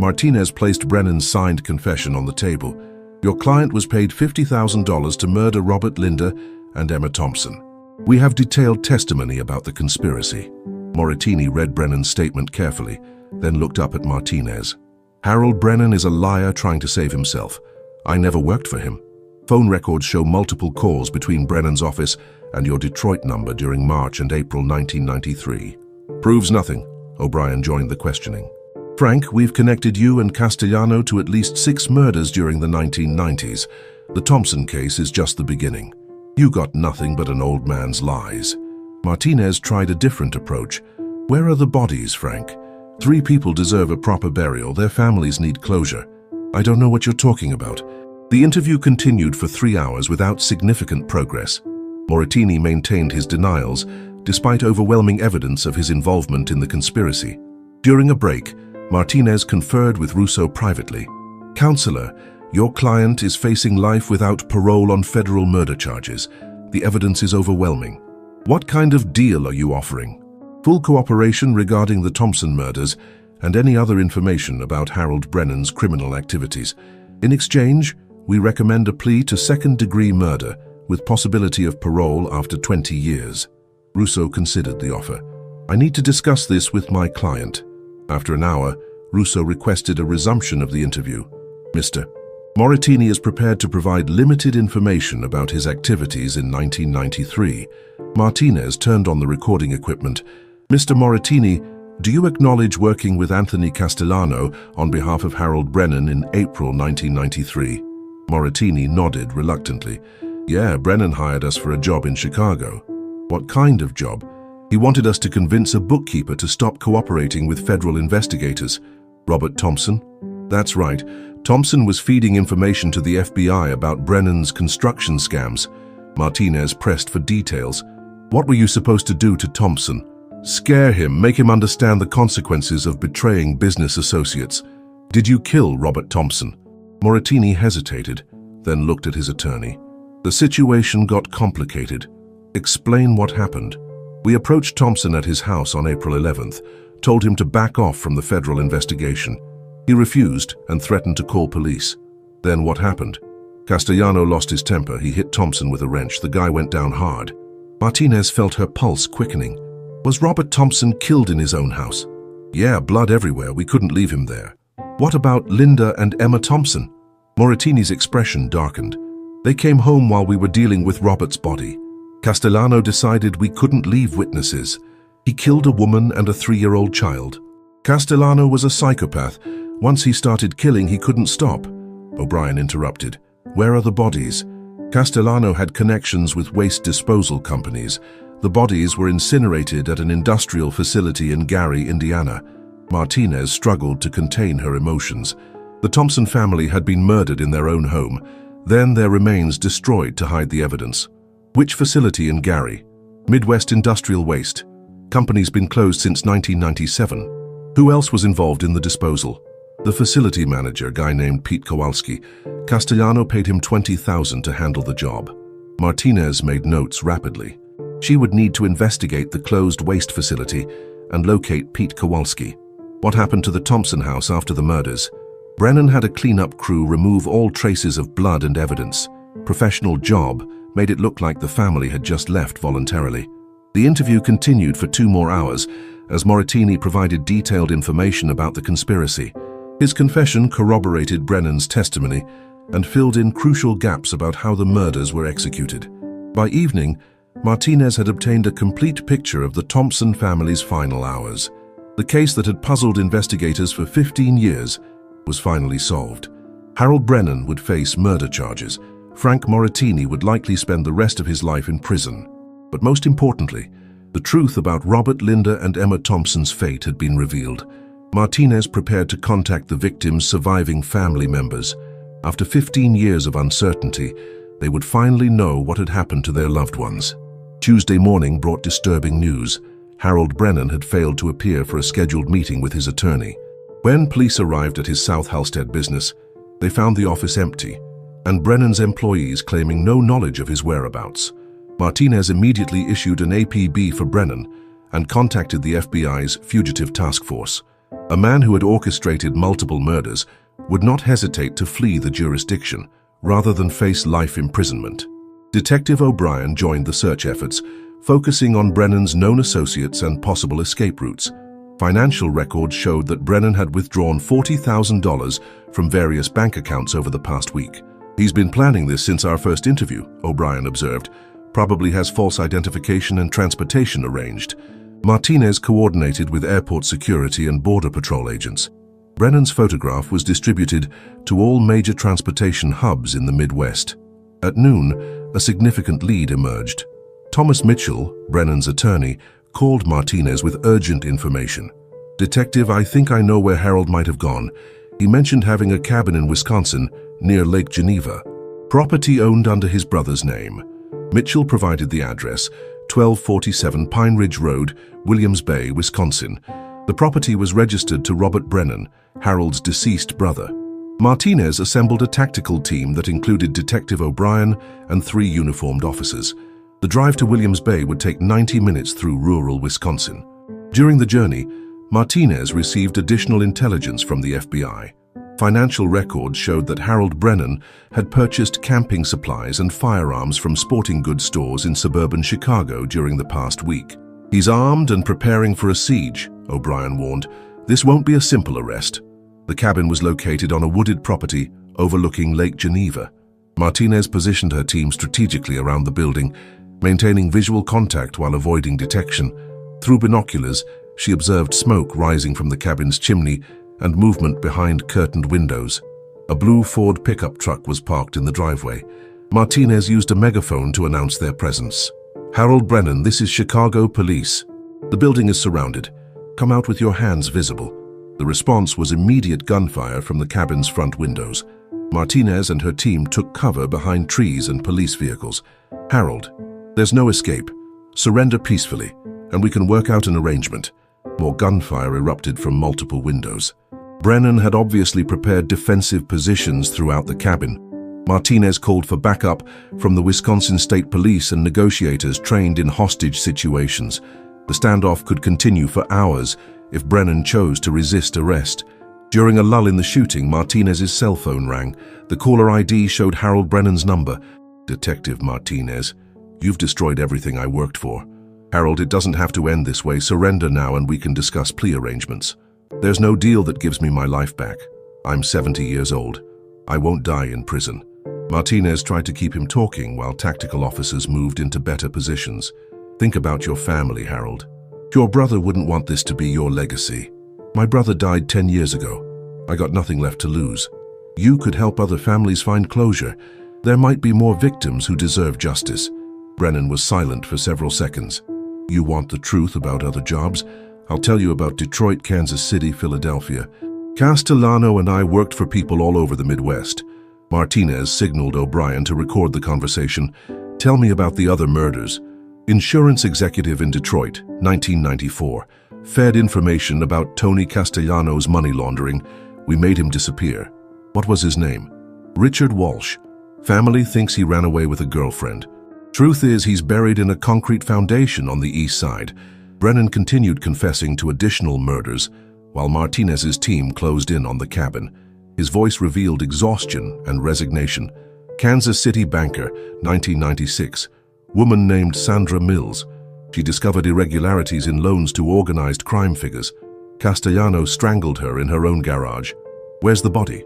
A: Martinez placed Brennan's signed confession on the table. "Your client was paid $50,000 to murder Robert Linda and Emma Thompson. We have detailed testimony about the conspiracy." Moratini read Brennan's statement carefully, then looked up at Martinez. "Harold Brennan is a liar trying to save himself. I never worked for him. Phone records show multiple calls between Brennan's office and your Detroit number during March and April 1993. "Proves nothing." O'Brien joined the questioning. "Frank, we've connected you and Castellano to at least 6 murders during the 1990s. The Thompson case is just the beginning. You got nothing but an old man's lies." Martinez tried a different approach. "Where are the bodies, Frank? 3 people deserve a proper burial. Their families need closure." "I don't know what you're talking about." The interview continued for 3 hours without significant progress. Moratini maintained his denials, despite overwhelming evidence of his involvement in the conspiracy. During a break, Martinez conferred with Russo privately. "Counselor, your client is facing life without parole on federal murder charges. The evidence is overwhelming. What kind of deal are you offering?" "Full cooperation regarding the Thompson murders and any other information about Harold Brennan's criminal activities. In exchange, we recommend a plea to second-degree murder with possibility of parole after 20 years. Russo considered the offer. "I need to discuss this with my client." After an hour, Russo requested a resumption of the interview. "Mr. Moratini is prepared to provide limited information about his activities in 1993. Martinez turned on the recording equipment. "Mr. Moratini, Do you acknowledge working with Anthony Castellano on behalf of Harold Brennan in April 1993? Moratini nodded reluctantly. Yeah, Brennan hired us for a job in Chicago. What kind of job? He wanted us to convince a bookkeeper to stop cooperating with federal investigators. Robert Thompson? That's right. Thompson was feeding information to the FBI about Brennan's construction scams. Martinez pressed for details. What were you supposed to do to Thompson? Scare him, make him understand the consequences of betraying business associates. Did you kill Robert Thompson? Moratini hesitated, then looked at his attorney. The situation got complicated. Explain what happened. We approached Thompson at his house on April 11th, told him to back off from the federal investigation. He refused and threatened to call police. Then what happened? Castellano lost his temper. He hit Thompson with a wrench. The guy went down hard. Martinez felt her pulse quickening. Was Robert Thompson killed in his own house? Yeah, blood everywhere. We couldn't leave him there. What about Linda and Emma Thompson? Moratini's expression darkened. They came home while we were dealing with Robert's body. Castellano decided we couldn't leave witnesses. He killed a woman and a 3-year-old child. Castellano was a psychopath. Once he started killing, he couldn't stop. O'Brien interrupted. Where are the bodies? Castellano had connections with waste disposal companies. The bodies were incinerated at an industrial facility in Gary, Indiana. Martinez struggled to contain her emotions. The Thompson family had been murdered in their own home, then their remains destroyed to hide the evidence. Which facility in Gary? Midwest Industrial Waste. Company's been closed since 1997. Who else was involved in the disposal? The facility manager, a guy named Pete Kowalski. Castellano paid him $20,000 to handle the job. Martinez made notes rapidly. She would need to investigate the closed waste facility and locate Pete Kowalski. What happened to the Thompson house after the murders? Brennan had a cleanup crew remove all traces of blood and evidence. Professional job made it look like the family had just left voluntarily. The interview continued for 2 more hours as Moratini provided detailed information about the conspiracy. His confession corroborated Brennan's testimony and filled in crucial gaps about how the murders were executed. By evening, Martinez had obtained a complete picture of the Thompson family's final hours. The case that had puzzled investigators for 15 years was finally solved. Harold Brennan would face murder charges. Frank Moratini would likely spend the rest of his life in prison. But most importantly, the truth about Robert, Linda, and Emma Thompson's fate had been revealed. Martinez prepared to contact the victims' surviving family members. After 15 years of uncertainty, they would finally know what had happened to their loved ones. Tuesday morning brought disturbing news. Harold Brennan had failed to appear for a scheduled meeting with his attorney. When police arrived at his South Halstead business, they found the office empty, and Brennan's employees claiming no knowledge of his whereabouts. Martinez immediately issued an APB for Brennan and contacted the FBI's Fugitive Task Force. A man who had orchestrated multiple murders would not hesitate to flee the jurisdiction rather than face life imprisonment. Detective O'Brien joined the search efforts, focusing on Brennan's known associates and possible escape routes. Financial records showed that Brennan had withdrawn $40,000 from various bank accounts over the past week. He's been planning this since our first interview, O'Brien observed. Probably has false identification and transportation arranged. Martinez coordinated with airport security and border patrol agents. Brennan's photograph was distributed to all major transportation hubs in the Midwest. At noon, a significant lead emerged. Thomas Mitchell, Brennan's attorney, called Martinez with urgent information. "Detective, I think I know where Harold might have gone. He mentioned having a cabin in Wisconsin near Lake Geneva, property owned under his brother's name." Mitchell provided the address, 1247 Pine Ridge Road, Williams Bay, Wisconsin. The property was registered to Robert Brennan, Harold's deceased brother. Martinez assembled a tactical team that included Detective O'Brien and 3 uniformed officers. The drive to Williams Bay would take 90 minutes through rural Wisconsin. During the journey, Martinez received additional intelligence from the FBI. Financial records showed that Harold Brennan had purchased camping supplies and firearms from sporting goods stores in suburban Chicago during the past week. "He's armed and preparing for a siege," O'Brien warned. "This won't be a simple arrest." The cabin was located on a wooded property overlooking Lake Geneva. Martinez positioned her team strategically around the building, maintaining visual contact while avoiding detection. Through binoculars, She observed smoke rising from the cabin's chimney and movement behind curtained windows. A blue Ford pickup truck was parked in the driveway. Martinez used a megaphone to announce their presence. "Harold Brennan, this is Chicago Police. The building is surrounded. Come out with your hands visible." The response was immediate gunfire from the cabin's front windows. Martinez and her team took cover behind trees and police vehicles. "Harold, there's no escape. Surrender peacefully, and we can work out an arrangement." More gunfire erupted from multiple windows. Brennan had obviously prepared defensive positions throughout the cabin. Martinez called for backup from the Wisconsin State Police and negotiators trained in hostage situations. The standoff could continue for hours if Brennan chose to resist arrest. During a lull in the shooting, Martinez's cell phone rang. The caller ID showed Harold Brennan's number. "Detective Martinez, you've destroyed everything I worked for. Harold, it doesn't have to end this way. Surrender now and we can discuss plea arrangements. There's no deal that gives me my life back. I'm 70 years old. I won't die in prison." Martinez tried to keep him talking while tactical officers moved into better positions. "Think about your family, Harold. Your brother wouldn't want this to be your legacy. My brother died 10 years ago. I got nothing left to lose. You could help other families find closure. There might be more victims who deserve justice." Brennan was silent for several seconds. "You want the truth about other jobs? I'll tell you about Detroit, Kansas City, Philadelphia. Castellano and I worked for people all over the Midwest." Martinez signaled O'Brien to record the conversation. "Tell me about the other murders." "Insurance executive in Detroit, 1994. Fed information about Tony Castellano's money laundering. We made him disappear." "What was his name?" "Richard Walsh. Family thinks he ran away with a girlfriend. Truth is, he's buried in a concrete foundation on the east side." Brennan continued confessing to additional murders while Martinez's team closed in on the cabin. His voice revealed exhaustion and resignation. "Kansas City banker, 1996. Woman named Sandra Mills. She discovered irregularities in loans to organized crime figures. Castellano strangled her in her own garage." "Where's the body?"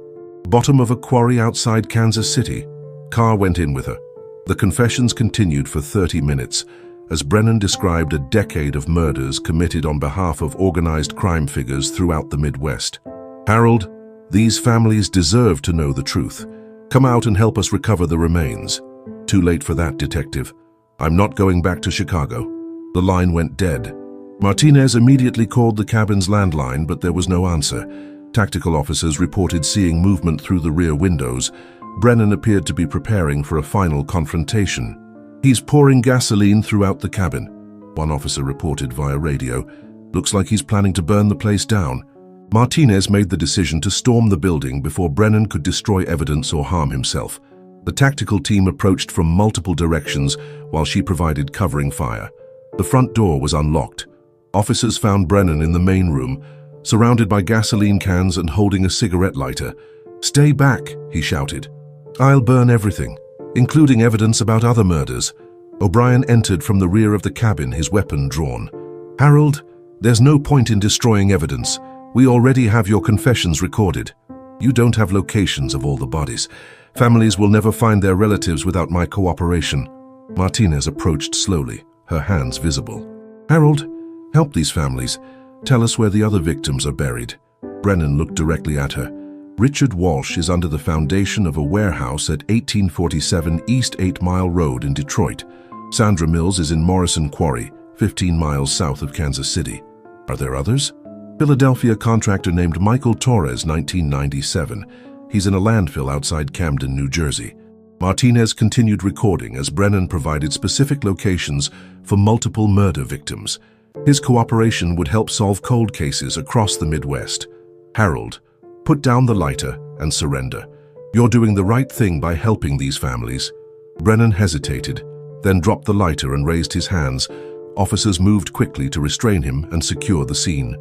A: "Bottom of a quarry outside Kansas City. Car went in with her." The confessions continued for 30 minutes as Brennan described a decade of murders committed on behalf of organized crime figures throughout the Midwest. "Harold, these families deserve to know the truth. Come out and help us recover the remains." "Too late for that, detective. I'm not going back to Chicago." The line went dead. Martinez immediately called the cabin's landline, but there was no answer. Tactical officers reported seeing movement through the rear windows. Brennan appeared to be preparing for a final confrontation. "He's pouring gasoline throughout the cabin," one officer reported via radio. "Looks like he's planning to burn the place down." Martinez made the decision to storm the building before Brennan could destroy evidence or harm himself. The tactical team approached from multiple directions while she provided covering fire. The front door was unlocked. Officers found Brennan in the main room, surrounded by gasoline cans and holding a cigarette lighter. "Stay back," he shouted. "I'll burn everything, including evidence about other murders." O'Brien entered from the rear of the cabin, his weapon drawn. "Harold, there's no point in destroying evidence. We already have your confessions recorded. You don't have locations of all the bodies. Families will never find their relatives without my cooperation." Martinez approached slowly, her hands visible. "Harold, help these families. Tell us where the other victims are buried." Brennan looked directly at her. "Richard Walsh is under the foundation of a warehouse at 1847 East 8 Mile Road in Detroit. Sandra Mills is in Morrison Quarry, 15 miles south of Kansas City. Are there others?" "Philadelphia contractor named Michael Torres, 1997. He's in a landfill outside Camden, New Jersey." Martinez continued recording as Brennan provided specific locations for multiple murder victims. His cooperation would help solve cold cases across the Midwest. "Harold, put down the lighter and surrender. You're doing the right thing by helping these families." Brennan hesitated, then dropped the lighter and raised his hands. Officers moved quickly to restrain him and secure the scene.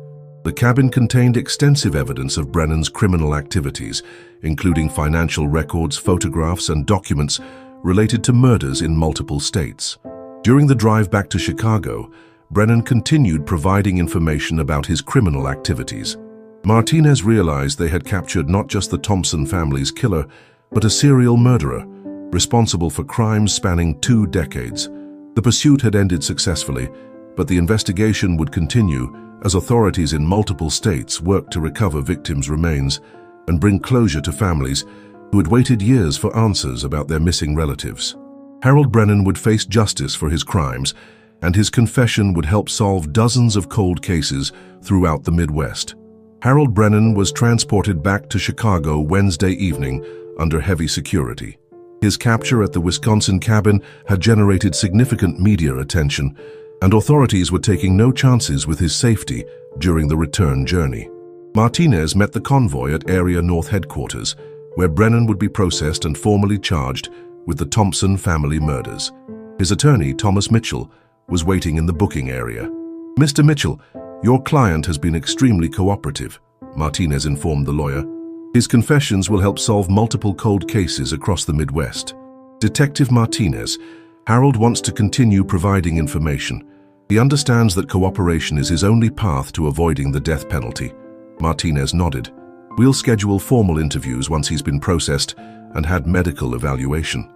A: The cabin contained extensive evidence of Brennan's criminal activities, including financial records, photographs, and documents related to murders in multiple states. During the drive back to Chicago, Brennan continued providing information about his criminal activities. Martinez realized they had captured not just the Thompson family's killer, but a serial murderer, responsible for crimes spanning 2 decades. The pursuit had ended successfully, but the investigation would continue as authorities in multiple states worked to recover victims' remains and bring closure to families who had waited years for answers about their missing relatives. Harold Brennan would face justice for his crimes, and his confession would help solve dozens of cold cases throughout the Midwest. Harold Brennan was transported back to Chicago Wednesday evening under heavy security. His capture at the Wisconsin cabin had generated significant media attention, and authorities were taking no chances with his safety during the return journey. Martinez met the convoy at Area North Headquarters, where Brennan would be processed and formally charged with the Thompson family murders. His attorney, Thomas Mitchell, was waiting in the booking area. "Mr. Mitchell, your client has been extremely cooperative," Martinez informed the lawyer. "His confessions will help solve multiple cold cases across the Midwest." Detective Martinez, Harold wants to continue providing information. He understands that cooperation is his only path to avoiding the death penalty. Martinez nodded. "We'll schedule formal interviews once he's been processed and had medical evaluation."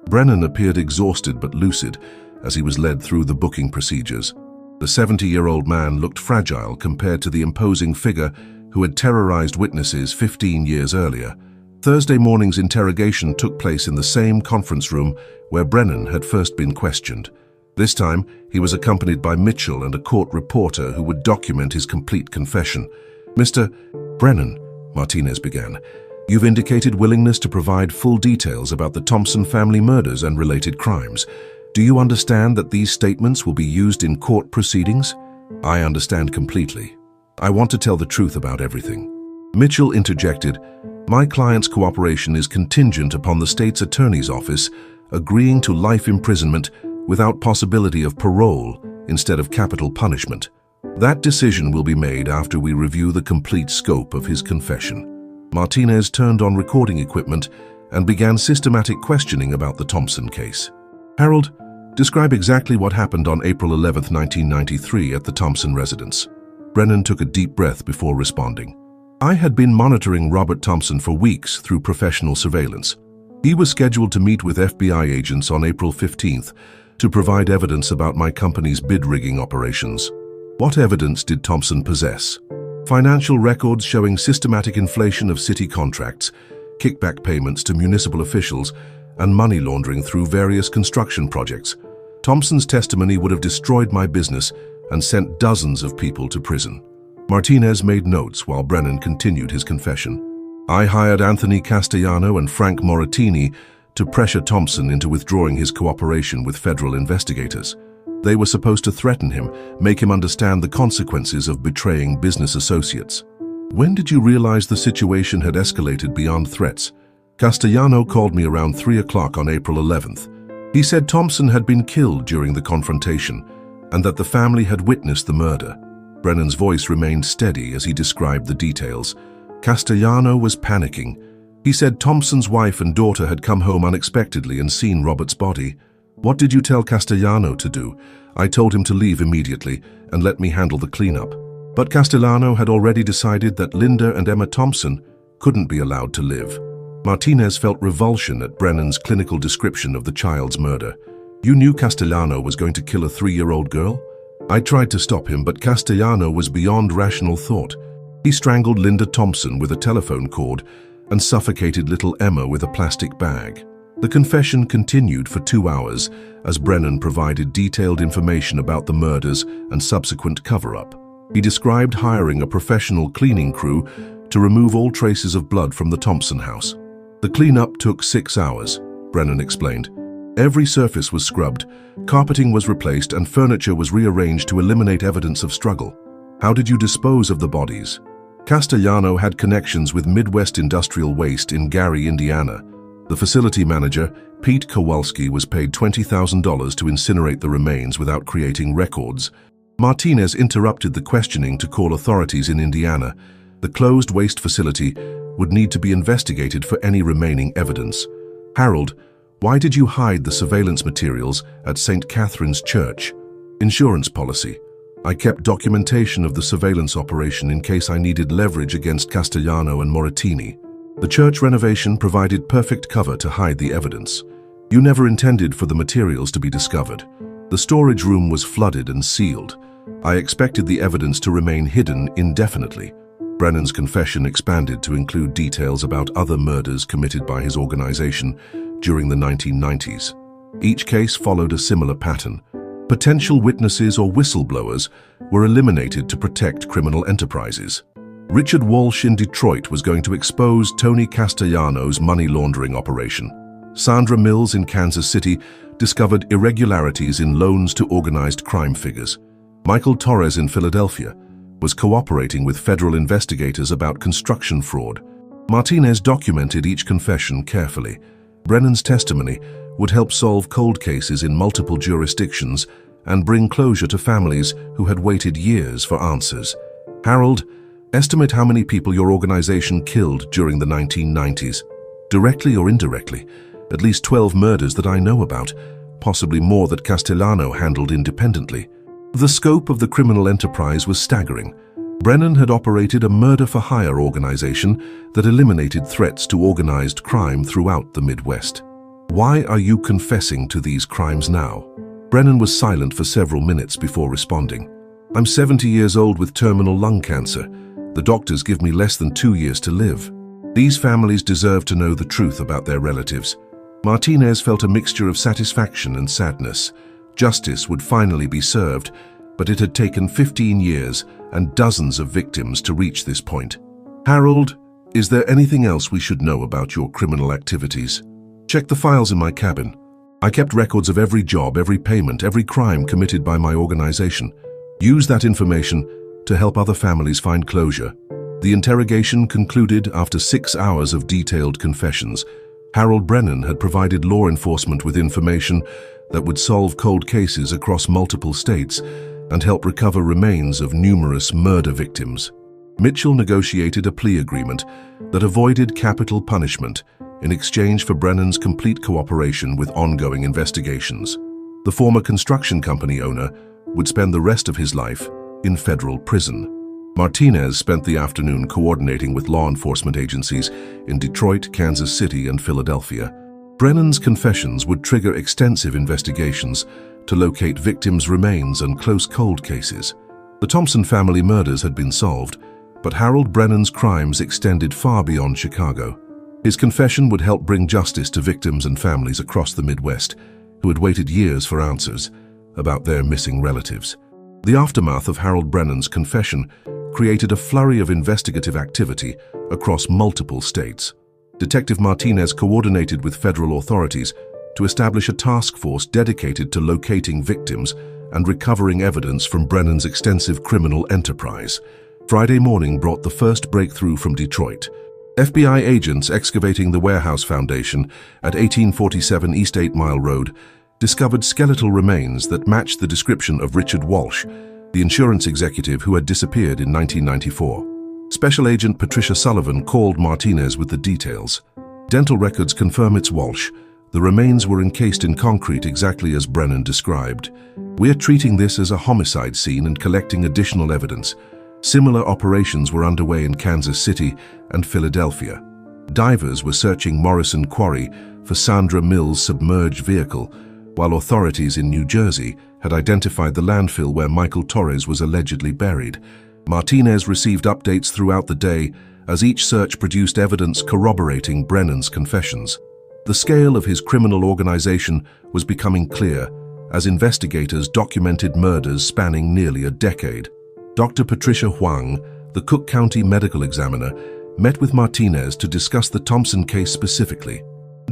A: Brennan appeared exhausted but lucid as he was led through the booking procedures. The 70-year-old man looked fragile compared to the imposing figure who had terrorized witnesses 15 years earlier. Thursday morning's interrogation took place in the same conference room where Brennan had first been questioned. This time, he was accompanied by Mitchell and a court reporter who would document his complete confession. "Mr. Brennan," Martinez began, "you've indicated willingness to provide full details about the Thompson family murders and related crimes. Do you understand that these statements will be used in court proceedings?" "I understand completely. I want to tell the truth about everything." Mitchell interjected, "My client's cooperation is contingent upon the state's attorney's office agreeing to life imprisonment without possibility of parole instead of capital punishment. That decision will be made after we review the complete scope of his confession." Martinez turned on recording equipment and began systematic questioning about the Thompson case. "Harold, describe exactly what happened on April 11, 1993 at the Thompson residence." Brennan took a deep breath before responding. "I had been monitoring Robert Thompson for weeks through professional surveillance. He was scheduled to meet with FBI agents on April 15th to provide evidence about my company's bid rigging operations." "What evidence did Thompson possess?" "Financial records showing systematic inflation of city contracts, kickback payments to municipal officials, and money laundering through various construction projects. Thompson's testimony would have destroyed my business and sent dozens of people to prison." Martinez made notes while Brennan continued his confession. "I hired Anthony Castellano and Frank Moratini to pressure Thompson into withdrawing his cooperation with federal investigators. They were supposed to threaten him, make him understand the consequences of betraying business associates." "When did you realize the situation had escalated beyond threats?" "Castellano called me around 3 o'clock on April 11th. He said Thompson had been killed during the confrontation and that the family had witnessed the murder." Brennan's voice remained steady as he described the details. "Castellano was panicking. He said Thompson's wife and daughter had come home unexpectedly and seen Robert's body." "What did you tell Castellano to do?" "I told him to leave immediately and let me handle the cleanup." But Castellano had already decided that Linda and Emma Thompson couldn't be allowed to live. Martinez felt revulsion at Brennan's clinical description of the child's murder. "You knew Castellano was going to kill a 3-year-old girl?" "I tried to stop him, but Castellano was beyond rational thought. He strangled Linda Thompson with a telephone cord and suffocated little Emma with a plastic bag." The confession continued for 2 hours as Brennan provided detailed information about the murders and subsequent cover-up. He described hiring a professional cleaning crew to remove all traces of blood from the Thompson house. "The cleanup took 6 hours, Brennan explained. "Every surface was scrubbed, carpeting was replaced, and furniture was rearranged to eliminate evidence of struggle." "How did you dispose of the bodies?" "Castellano had connections with Midwest Industrial Waste in Gary, Indiana. The facility manager, Pete Kowalski, was paid $20,000 to incinerate the remains without creating records." Martinez interrupted the questioning to call authorities in Indiana. The closed waste facility would need to be investigated for any remaining evidence. "Harold, why did you hide the surveillance materials at St. Catherine's Church?" "Insurance policy. I kept documentation of the surveillance operation in case I needed leverage against Castellano and Moratini. The church renovation provided perfect cover to hide the evidence. You never intended for the materials to be discovered. The storage room was flooded and sealed. I expected the evidence to remain hidden indefinitely. Brennan's confession expanded to include details about other murders committed by his organization during the 1990s. Each case followed a similar pattern. Potential witnesses or whistleblowers were eliminated to protect criminal enterprises. Richard Walsh in Detroit was going to expose Tony Castellano's money laundering operation. Sandra Mills in Kansas City discovered irregularities in loans to organized crime figures. Michael Torres in Philadelphia was cooperating with federal investigators about construction fraud. Martinez documented each confession carefully. Brennan's testimony would help solve cold cases in multiple jurisdictions and bring closure to families who had waited years for answers. Harold, estimate how many people your organization killed during the 1990s. Directly or indirectly, at least 12 murders that I know about, possibly more that Castellano handled independently. The scope of the criminal enterprise was staggering. Brennan had operated a murder-for-hire organization that eliminated threats to organized crime throughout the Midwest. Why are you confessing to these crimes now? Brennan was silent for several minutes before responding. I'm 70 years old with terminal lung cancer. The doctors give me less than 2 years to live. These families deserve to know the truth about their relatives. Martinez felt a mixture of satisfaction and sadness. Justice would finally be served, but it had taken 15 years and dozens of victims to reach this point. Harold, is there anything else we should know about your criminal activities? Check the files in my cabin. I kept records of every job, every payment, every crime committed by my organization. Use that information to help other families find closure. The interrogation concluded after 6 hours of detailed confessions. Harold Brennan had provided law enforcement with information that would solve cold cases across multiple states and help recover remains of numerous murder victims. Mitchell negotiated a plea agreement that avoided capital punishment in exchange for Brennan's complete cooperation with ongoing investigations. The former construction company owner would spend the rest of his life in federal prison. Martinez spent the afternoon coordinating with law enforcement agencies in Detroit, Kansas City, and Philadelphia. Brennan's confessions would trigger extensive investigations to locate victims' remains and close cold cases. The Thompson family murders had been solved, but Harold Brennan's crimes extended far beyond Chicago. His confession would help bring justice to victims and families across the Midwest who had waited years for answers about their missing relatives. The aftermath of Harold Brennan's confession created a flurry of investigative activity across multiple states. Detective Martinez coordinated with federal authorities to establish a task force dedicated to locating victims and recovering evidence from Brennan's extensive criminal enterprise. Friday morning brought the first breakthrough from Detroit. FBI agents excavating the warehouse foundation at 1847 East 8 Mile Road discovered skeletal remains that matched the description of Richard Walsh, the insurance executive who had disappeared in 1994. Special Agent Patricia Sullivan called Martinez with the details. Dental records confirm it's Walsh. The remains were encased in concrete exactly as Brennan described. We're treating this as a homicide scene and collecting additional evidence. Similar operations were underway in Kansas City and Philadelphia. Divers were searching Morrison Quarry for Sandra Mills' submerged vehicle, while authorities in New Jersey had identified the landfill where Michael Torres was allegedly buried. Martinez received updates throughout the day as each search produced evidence corroborating Brennan's confessions. The scale of his criminal organization was becoming clear as investigators documented murders spanning nearly a decade. Dr. Patricia Huang, the Cook County medical examiner, met with Martinez to discuss the Thompson case specifically.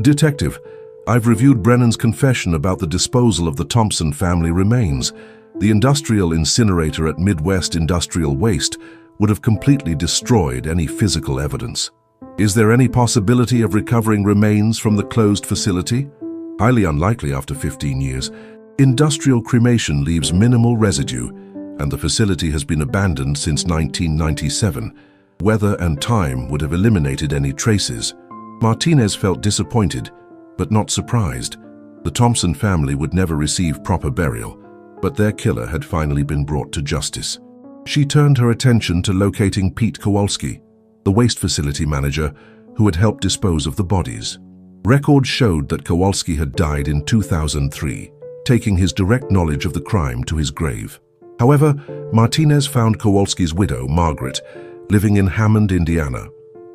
A: Detective, I've reviewed Brennan's confession about the disposal of the Thompson family remains. The industrial incinerator at Midwest Industrial Waste would have completely destroyed any physical evidence. Is there any possibility of recovering remains from the closed facility? Highly unlikely after 15 years. Industrial cremation leaves minimal residue, and the facility has been abandoned since 1997. Weather and time would have eliminated any traces. Martinez felt disappointed, but not surprised. The Thompson family would never receive proper burial, but their killer had finally been brought to justice. She turned her attention to locating Pete Kowalski, the waste facility manager who had helped dispose of the bodies. Records showed that Kowalski had died in 2003, taking his direct knowledge of the crime to his grave. However, Martinez found Kowalski's widow, Margaret, living in Hammond, Indiana.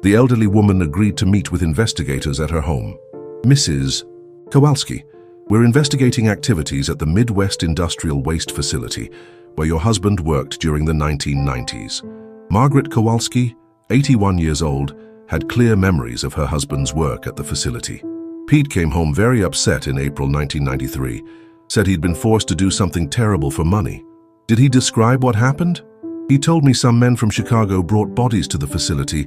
A: The elderly woman agreed to meet with investigators at her home. Mrs. Kowalski, we're investigating activities at the Midwest Industrial Waste Facility, where your husband worked during the 1990s. Margaret Kowalski, 81 years old, had clear memories of her husband's work at the facility. Pete came home very upset in April 1993, said he'd been forced to do something terrible for money. Did he describe what happened? He told me some men from Chicago brought bodies to the facility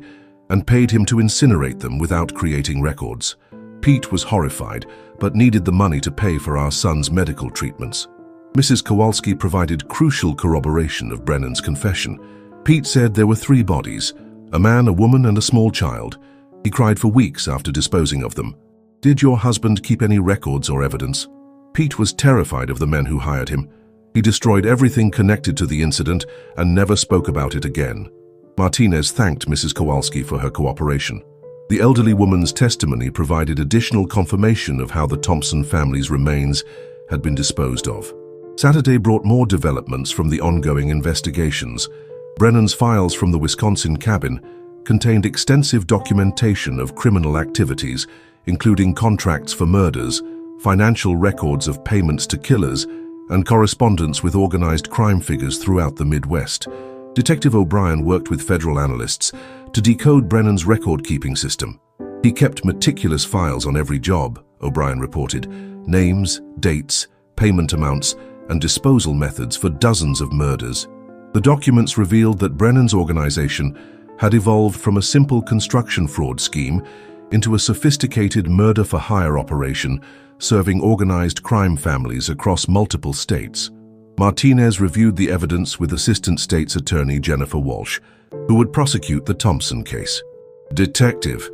A: and paid him to incinerate them without creating records. Pete was horrified, but needed the money to pay for our son's medical treatments. Mrs. Kowalski provided crucial corroboration of Brennan's confession. Pete said there were 3 bodies, a man, a woman, and a small child. He cried for weeks after disposing of them. Did your husband keep any records or evidence? Pete was terrified of the men who hired him. He destroyed everything connected to the incident and never spoke about it again. Martinez thanked Mrs. Kowalski for her cooperation. The elderly woman's testimony provided additional confirmation of how the Thompson family's remains had been disposed of. Saturday brought more developments from the ongoing investigations. Brennan's files from the Wisconsin cabin contained extensive documentation of criminal activities, including contracts for murders, financial records of payments to killers, and correspondence with organized crime figures throughout the Midwest. Detective O'Brien worked with federal analysts to decode Brennan's record-keeping system. He kept meticulous files on every job, O'Brien reported, names, dates, payment amounts, and disposal methods for dozens of murders. The documents revealed that Brennan's organization had evolved from a simple construction fraud scheme into a sophisticated murder-for-hire operation serving organized crime families across multiple states. Martinez reviewed the evidence with Assistant State's Attorney Jennifer Walsh, who would prosecute the Thompson case. Detective,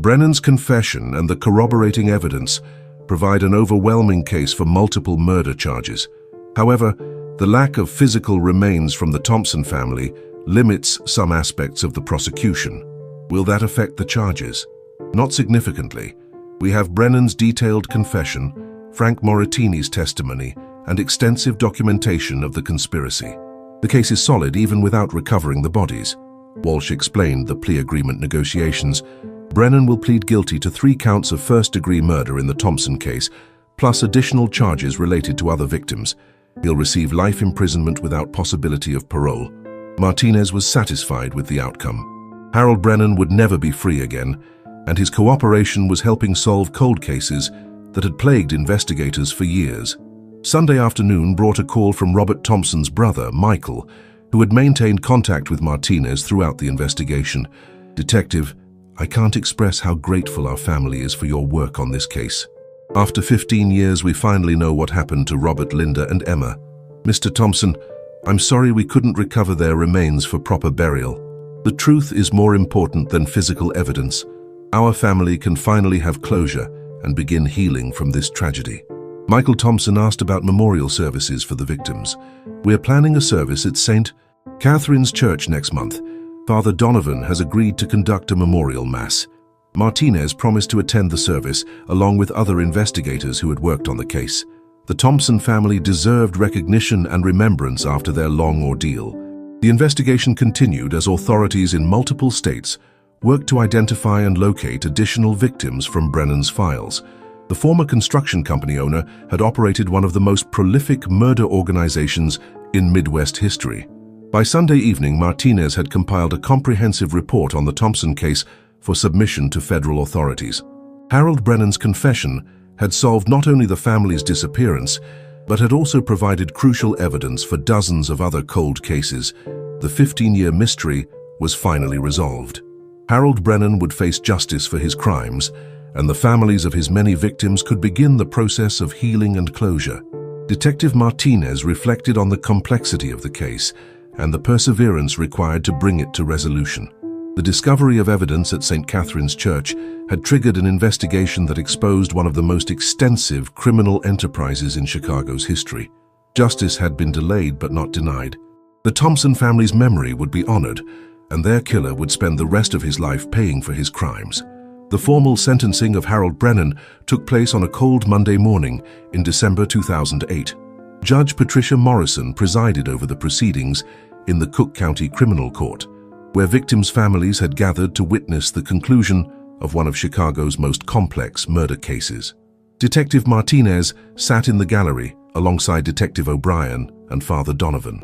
A: Brennan's confession and the corroborating evidence provide an overwhelming case for multiple murder charges. However, the lack of physical remains from the Thompson family limits some aspects of the prosecution. Will that affect the charges? Not significantly. We have Brennan's detailed confession, Frank Moratini's testimony, and extensive documentation of the conspiracy. The case is solid even without recovering the bodies. Walsh explained the plea agreement negotiations. Brennan will plead guilty to 3 counts of first-degree murder in the Thompson case, plus additional charges related to other victims. He'll receive life imprisonment without possibility of parole. Martinez was satisfied with the outcome. Harold Brennan would never be free again, and his cooperation was helping solve cold cases that had plagued investigators for years. Sunday afternoon brought a call from Robert Thompson's brother, Michael, who had maintained contact with Martinez throughout the investigation. Detective, I can't express how grateful our family is for your work on this case. After 15 years, we finally know what happened to Robert, Linda, and Emma. Mr. Thompson, I'm sorry we couldn't recover their remains for proper burial. The truth is more important than physical evidence. Our family can finally have closure and begin healing from this tragedy. Michael Thompson asked about memorial services for the victims. We're planning a service at St. Catherine's Church next month. Father Donovan has agreed to conduct a memorial mass. Martinez promised to attend the service along with other investigators who had worked on the case. The Thompson family deserved recognition and remembrance after their long ordeal. The investigation continued as authorities in multiple states worked to identify and locate additional victims from Brennan's files. The former construction company owner had operated one of the most prolific murder organizations in Midwest history. By Sunday evening, Martinez had compiled a comprehensive report on the Thompson case for submission to federal authorities. Harold Brennan's confession had solved not only the family's disappearance, but had also provided crucial evidence for dozens of other cold cases. The 15-year mystery was finally resolved. Harold Brennan would face justice for his crimes, and the families of his many victims could begin the process of healing and closure. Detective Martinez reflected on the complexity of the case and the perseverance required to bring it to resolution. The discovery of evidence at St. Catherine's Church had triggered an investigation that exposed one of the most extensive criminal enterprises in Chicago's history. Justice had been delayed but not denied. The Thompson family's memory would be honored, and their killer would spend the rest of his life paying for his crimes. The formal sentencing of Harold Brennan took place on a cold Monday morning in December 2008. Judge Patricia Morrison presided over the proceedings in the Cook County Criminal Court, where victims' families had gathered to witness the conclusion of one of Chicago's most complex murder cases. Detective Martinez sat in the gallery alongside Detective O'Brien and Father Donovan.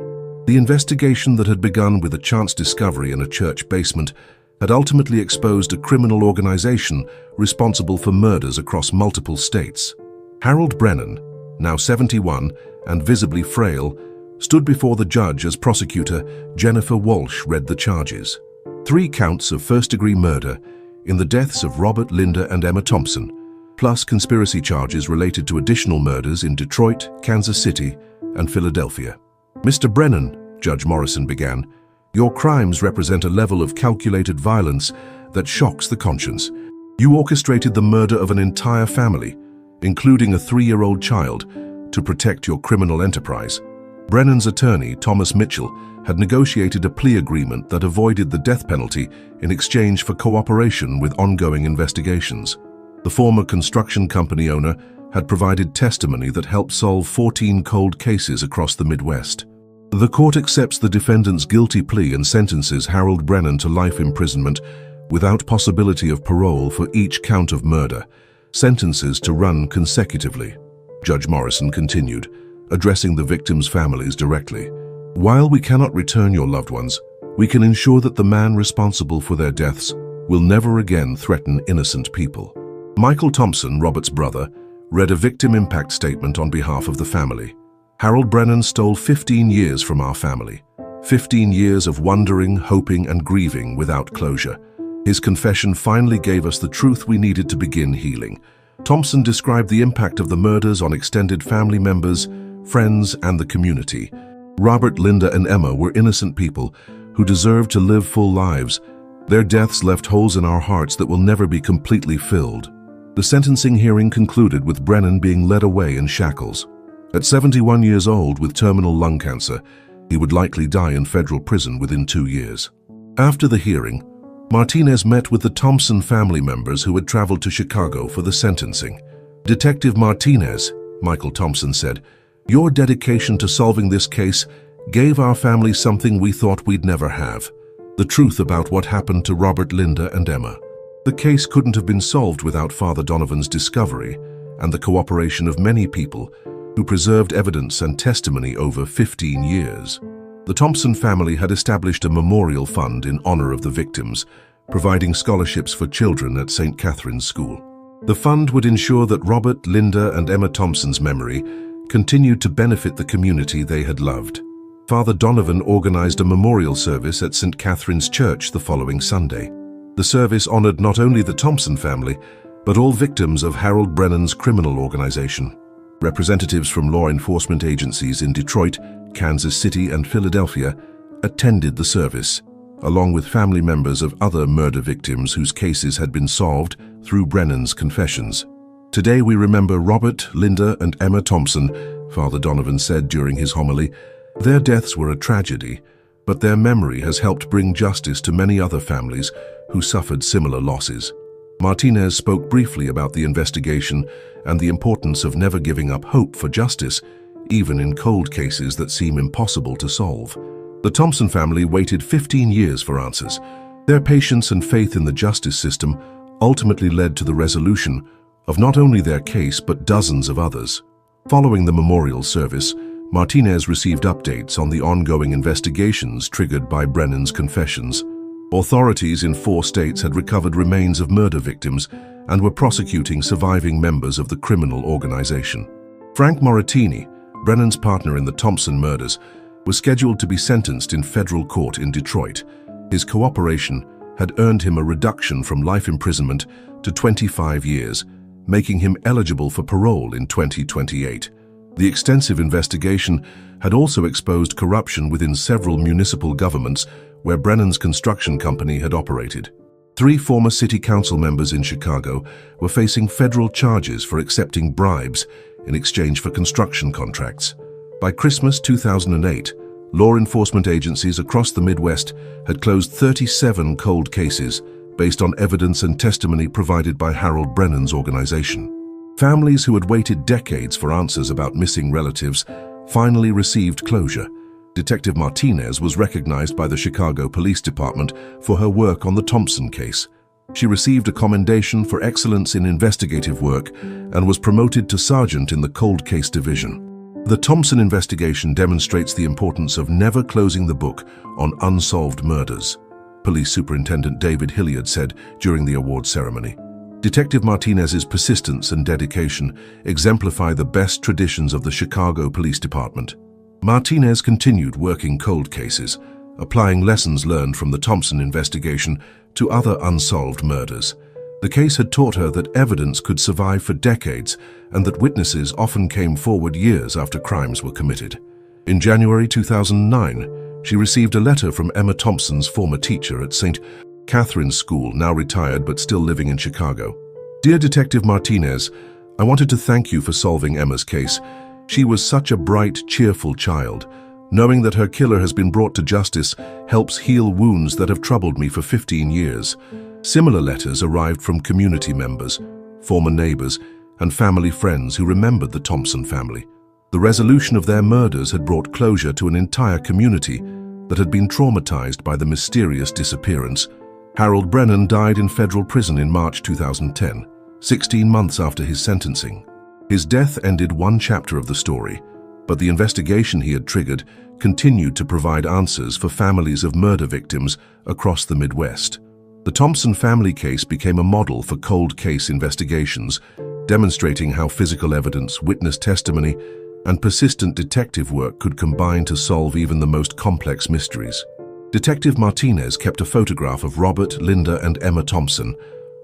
A: The investigation that had begun with a chance discovery in a church basement had ultimately exposed a criminal organization responsible for murders across multiple states. Harold Brennan, now 71 and visibly frail, stood before the judge as prosecutor Jennifer Walsh read the charges. 3 counts of first-degree murder in the deaths of Robert, Linda, and Emma Thompson, plus conspiracy charges related to additional murders in Detroit, Kansas City, and Philadelphia. Mr. Brennan, Judge Morrison began, your crimes represent a level of calculated violence that shocks the conscience. You orchestrated the murder of an entire family, including a 3-year-old child, to protect your criminal enterprise. Brennan's attorney, Thomas Mitchell, had negotiated a plea agreement that avoided the death penalty in exchange for cooperation with ongoing investigations. The former construction company owner had provided testimony that helped solve 14 cold cases across the Midwest. The court accepts the defendant's guilty plea and sentences Harold Brennan to life imprisonment without possibility of parole for each count of murder, sentences to run consecutively. Judge Morrison continued, addressing the victims' families directly. While we cannot return your loved ones, we can ensure that the man responsible for their deaths will never again threaten innocent people. Michael Thompson, Robert's brother, read a victim impact statement on behalf of the family. Harold Brennan stole 15 years from our family. 15 years of wondering, hoping, and grieving without closure. His confession finally gave us the truth we needed to begin healing. Thompson described the impact of the murders on extended family members, friends, and the community. Robert, Linda, and Emma were innocent people who deserved to live full lives. Their deaths left holes in our hearts that will never be completely filled. The sentencing hearing concluded with Brennan being led away in shackles. At 71 years old with terminal lung cancer, he would likely die in federal prison within 2 years. After the hearing, Martinez met with the Thompson family members who had traveled to Chicago for the sentencing. Detective Martinez, Michael Thompson said, your dedication to solving this case gave our family something we thought we'd never have. The truth about what happened to Robert, Linda, and Emma. The case couldn't have been solved without Father Donovan's discovery and the cooperation of many people who preserved evidence and testimony over 15 years. The Thompson family had established a memorial fund in honor of the victims, providing scholarships for children at St. Catherine's School. The fund would ensure that Robert, Linda, and Emma Thompson's memory continued to benefit the community they had loved. Father Donovan organized a memorial service at St. Catherine's Church the following Sunday. The service honored not only the Thompson family, but all victims of Harold Brennan's criminal organization. Representatives from law enforcement agencies in Detroit, Kansas City, and Philadelphia attended the service, along with family members of other murder victims whose cases had been solved through Brennan's confessions. Today we remember Robert, Linda, and Emma Thompson, Father Donovan said during his homily. Their deaths were a tragedy, but their memory has helped bring justice to many other families who suffered similar losses. Martinez spoke briefly about the investigation and the importance of never giving up hope for justice, even in cold cases that seem impossible to solve. The Thompson family waited 15 years for answers. Their patience and faith in the justice system ultimately led to the resolution of not only their case but dozens of others. Following the memorial service, Martinez received updates on the ongoing investigations triggered by Brennan's confessions. Authorities in 4 states had recovered remains of murder victims and were prosecuting surviving members of the criminal organization. Frank Moratini, Brennan's partner in the Thompson murders, was scheduled to be sentenced in federal court in Detroit. His cooperation had earned him a reduction from life imprisonment to 25 years, making him eligible for parole in 2028. The extensive investigation had also exposed corruption within several municipal governments where Brennan's construction company had operated. 3 former city council members in Chicago were facing federal charges for accepting bribes in exchange for construction contracts. By Christmas 2008, law enforcement agencies across the Midwest had closed 37 cold cases based on evidence and testimony provided by Harold Brennan's organization. Families who had waited decades for answers about missing relatives finally received closure. Detective Martinez was recognized by the Chicago Police Department for her work on the Thompson case. She received a commendation for excellence in investigative work and was promoted to sergeant in the cold case division. The Thompson investigation demonstrates the importance of never closing the book on unsolved murders, Police Superintendent David Hilliard said during the award ceremony. Detective Martinez's persistence and dedication exemplify the best traditions of the Chicago Police Department. Martinez continued working cold cases, applying lessons learned from the Thompson investigation to other unsolved murders. The case had taught her that evidence could survive for decades and that witnesses often came forward years after crimes were committed. In January 2009, she received a letter from Emma Thompson's former teacher at St. Catherine's School, now retired but still living in Chicago. "Dear Detective Martinez, I wanted to thank you for solving Emma's case. She was such a bright, cheerful child. Knowing that her killer has been brought to justice helps heal wounds that have troubled me for 15 years. Similar letters arrived from community members, former neighbors, and family friends who remembered the Thompson family. The resolution of their murders had brought closure to an entire community that had been traumatized by the mysterious disappearance. Harold Brennan died in federal prison in March 2010, 16 months after his sentencing. His death ended one chapter of the story, but the investigation he had triggered continued to provide answers for families of murder victims across the Midwest. The Thompson family case became a model for cold case investigations, demonstrating how physical evidence, witness testimony, and persistent detective work could combine to solve even the most complex mysteries. Detective Martinez kept a photograph of Robert, Linda, and Emma Thompson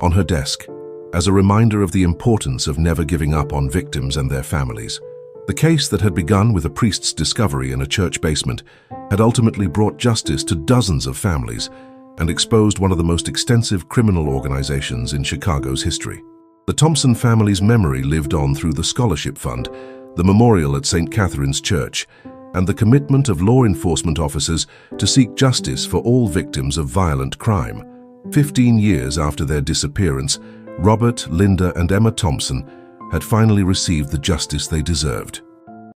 A: on her desk as a reminder of the importance of never giving up on victims and their families. The case that had begun with a priest's discovery in a church basement had ultimately brought justice to dozens of families and exposed one of the most extensive criminal organizations in Chicago's history. The Thompson family's memory lived on through the Scholarship Fund, the memorial at St. Catherine's Church, and the commitment of law enforcement officers to seek justice for all victims of violent crime. 15 years after their disappearance, Robert, Linda, and Emma Thompson had finally received the justice they deserved.